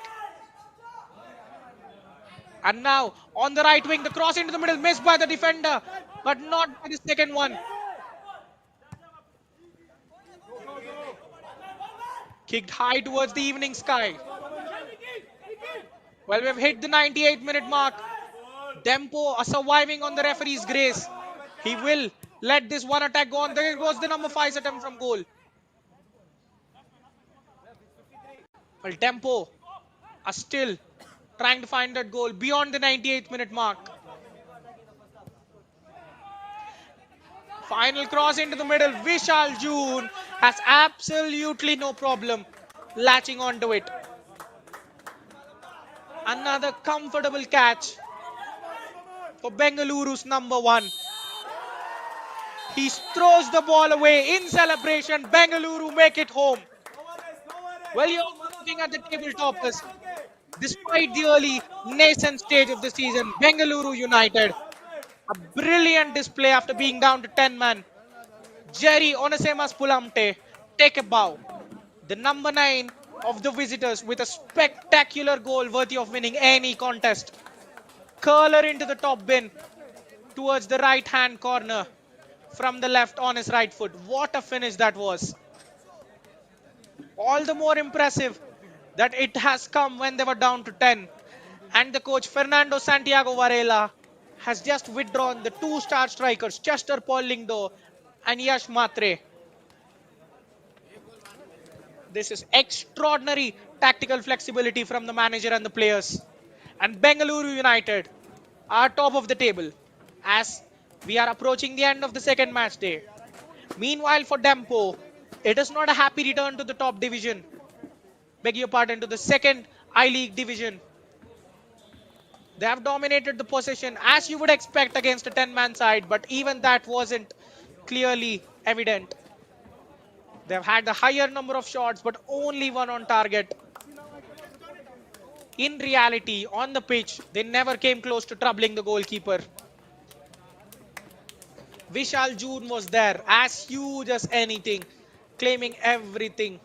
And now on the right wing, the cross into the middle, missed by the defender, but not by the second one. Kicked high towards the evening sky. Well, we've hit the 98-minute mark. Dempo are surviving on the referee's grace. He will Let this one attack go on. There goes the number 5's attempt from goal. Well, Dempo are still trying to find that goal beyond the 98th minute mark. Final cross into the middle. Vishal June has absolutely no problem latching onto it. Another comfortable catch for Bengaluru's number 1. He throws the ball away in celebration. Bengaluru make it home. Well, you're looking at the table toppers. Despite the early nascent stage of the season, Bengaluru United, a brilliant display after being down to 10 men. Jerry Onesemas Pulamte take a bow. The number 9 of the visitors with a spectacular goal worthy of winning any contest. Curler into the top bin towards the right hand corner from the left on his right foot. What a finish that was. All the more impressive that it has come when they were down to 10. And the coach Fernando Santiago Varela has just withdrawn the 2-star strikers Chester Paul Lingdo and Yash Matre. This is extraordinary tactical flexibility from the manager and the players. And Bengaluru United are top of the table as we are approaching the end of the second match day. Meanwhile, for Dempo, it is not a happy return to the top division. Beg your pardon, to the second I-League division. They have dominated the possession as you would expect against a 10-man side, but even that wasn't clearly evident. They've had the higher number of shots, but only one on target. In reality, on the pitch, they never came close to troubling the goalkeeper. Vishal June was there, as huge as anything, claiming everything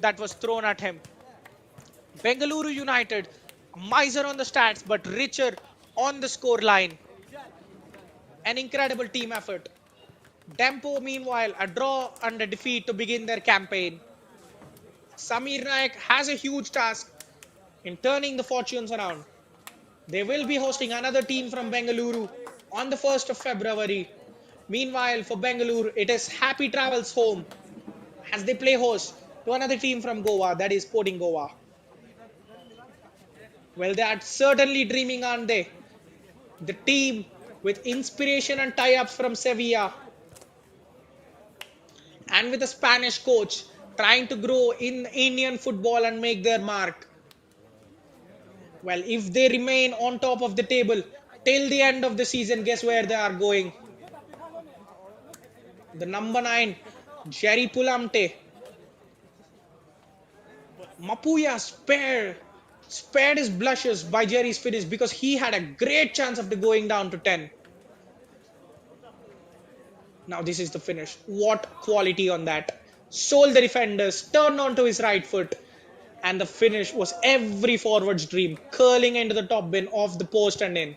that was thrown at him. Bengaluru United, miser on the stats, but richer on the score line. An incredible team effort. Dempo, meanwhile, a draw and a defeat to begin their campaign. Samir Naik has a huge task in turning the fortunes around. They will be hosting another team from Bengaluru on the 1st of February. Meanwhile, for Bengaluru, it is happy travels home as they play host to another team from Goa, that is Sporting Goa. Well, they are certainly dreaming, aren't they? The team with inspiration and tie-ups from Sevilla and with a Spanish coach trying to grow in Indian football and make their mark. Well, if they remain on top of the table till the end of the season, guess where they are going? The number 9, Jerry Pulamte. Mapuya spared his blushes by Jerry's finish because he had a great chance of going down to 10. Now this is the finish. What quality on that. Sold the defenders, turned onto his right foot. And the finish was every forward's dream. Curling into the top bin off the post and in.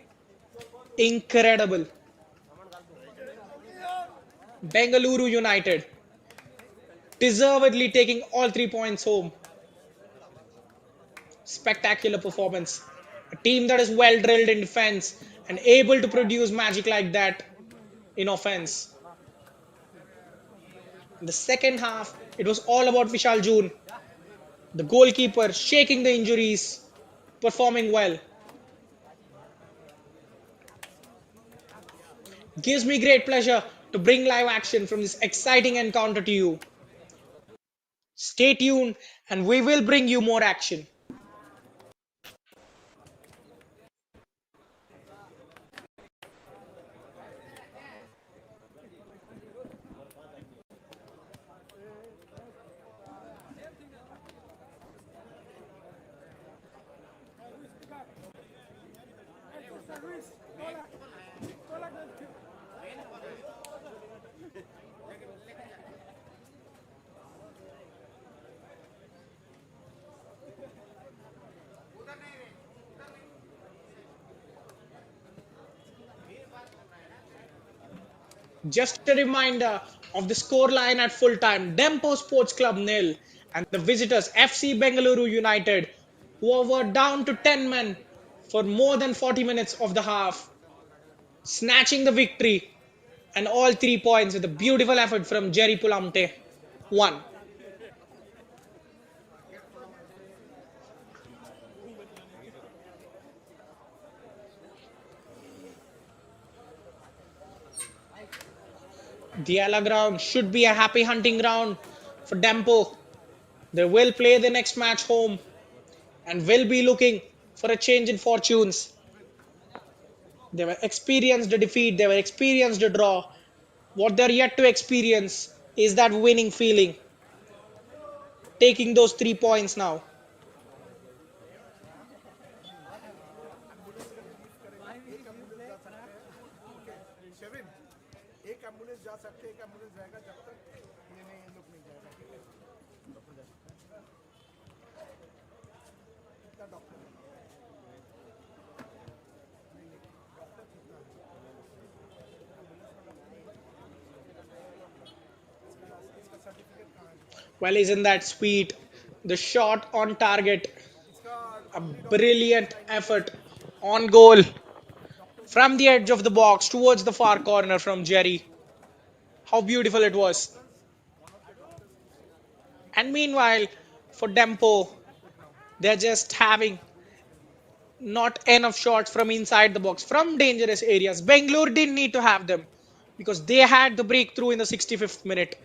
Incredible. Bengaluru United deservedly taking all 3 points home. Spectacular performance. A team that is well drilled in defense and able to produce magic like that in offense. In the second half, it was all about Vishal June. The goalkeeper shaking the injuries, performing well. Gives me great pleasure to bring live action from this exciting encounter to you. Stay tuned and we will bring you more action. Just a reminder of the scoreline at full time. Dempo Sports Club 0 and the visitors FC Bengaluru United, who were down to 10 men for more than 40 minutes of the half, snatching the victory And all 3 points with a beautiful effort from Jerry Pulamte. 1. The Ella ground should be a happy hunting ground for Dempo. They will play the next match home and will be looking for a change in fortunes. They were experienced a defeat, they were experienced a draw. What they're yet to experience is that winning feeling, taking those 3 points now. Well, isn't that sweet? The shot on target, a brilliant effort on goal from the edge of the box towards the far corner from Jerry. How beautiful it was. And meanwhile, for Dempo, they're just having not enough shots from inside the box, from dangerous areas. Bengaluru didn't need to have them because they had the breakthrough in the 65th minute.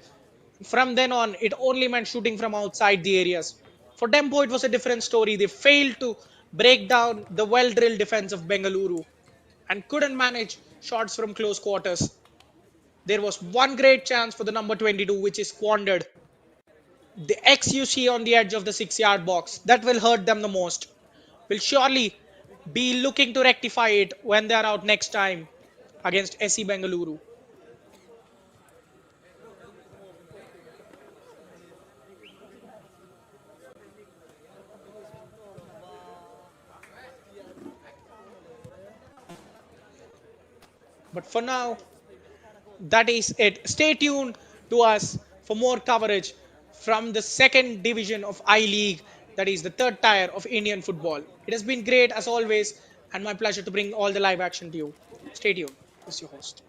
From then on, it only meant shooting from outside the areas. For Dempo, it was a different story. They failed to break down the well drilled defense of Bengaluru and couldn't manage shots from close quarters. There was one great chance for the number 22, which is squandered. The X you see on the edge of the 6 yard box, that will hurt them the most. Will surely be looking to rectify it when they are out next time against SC Bengaluru. But for now, that is it. Stay tuned to us for more coverage from the second division of I League, that is the third tier of Indian football. It has been great as always, and my pleasure to bring all the live action to you. Stay tuned. This is your host.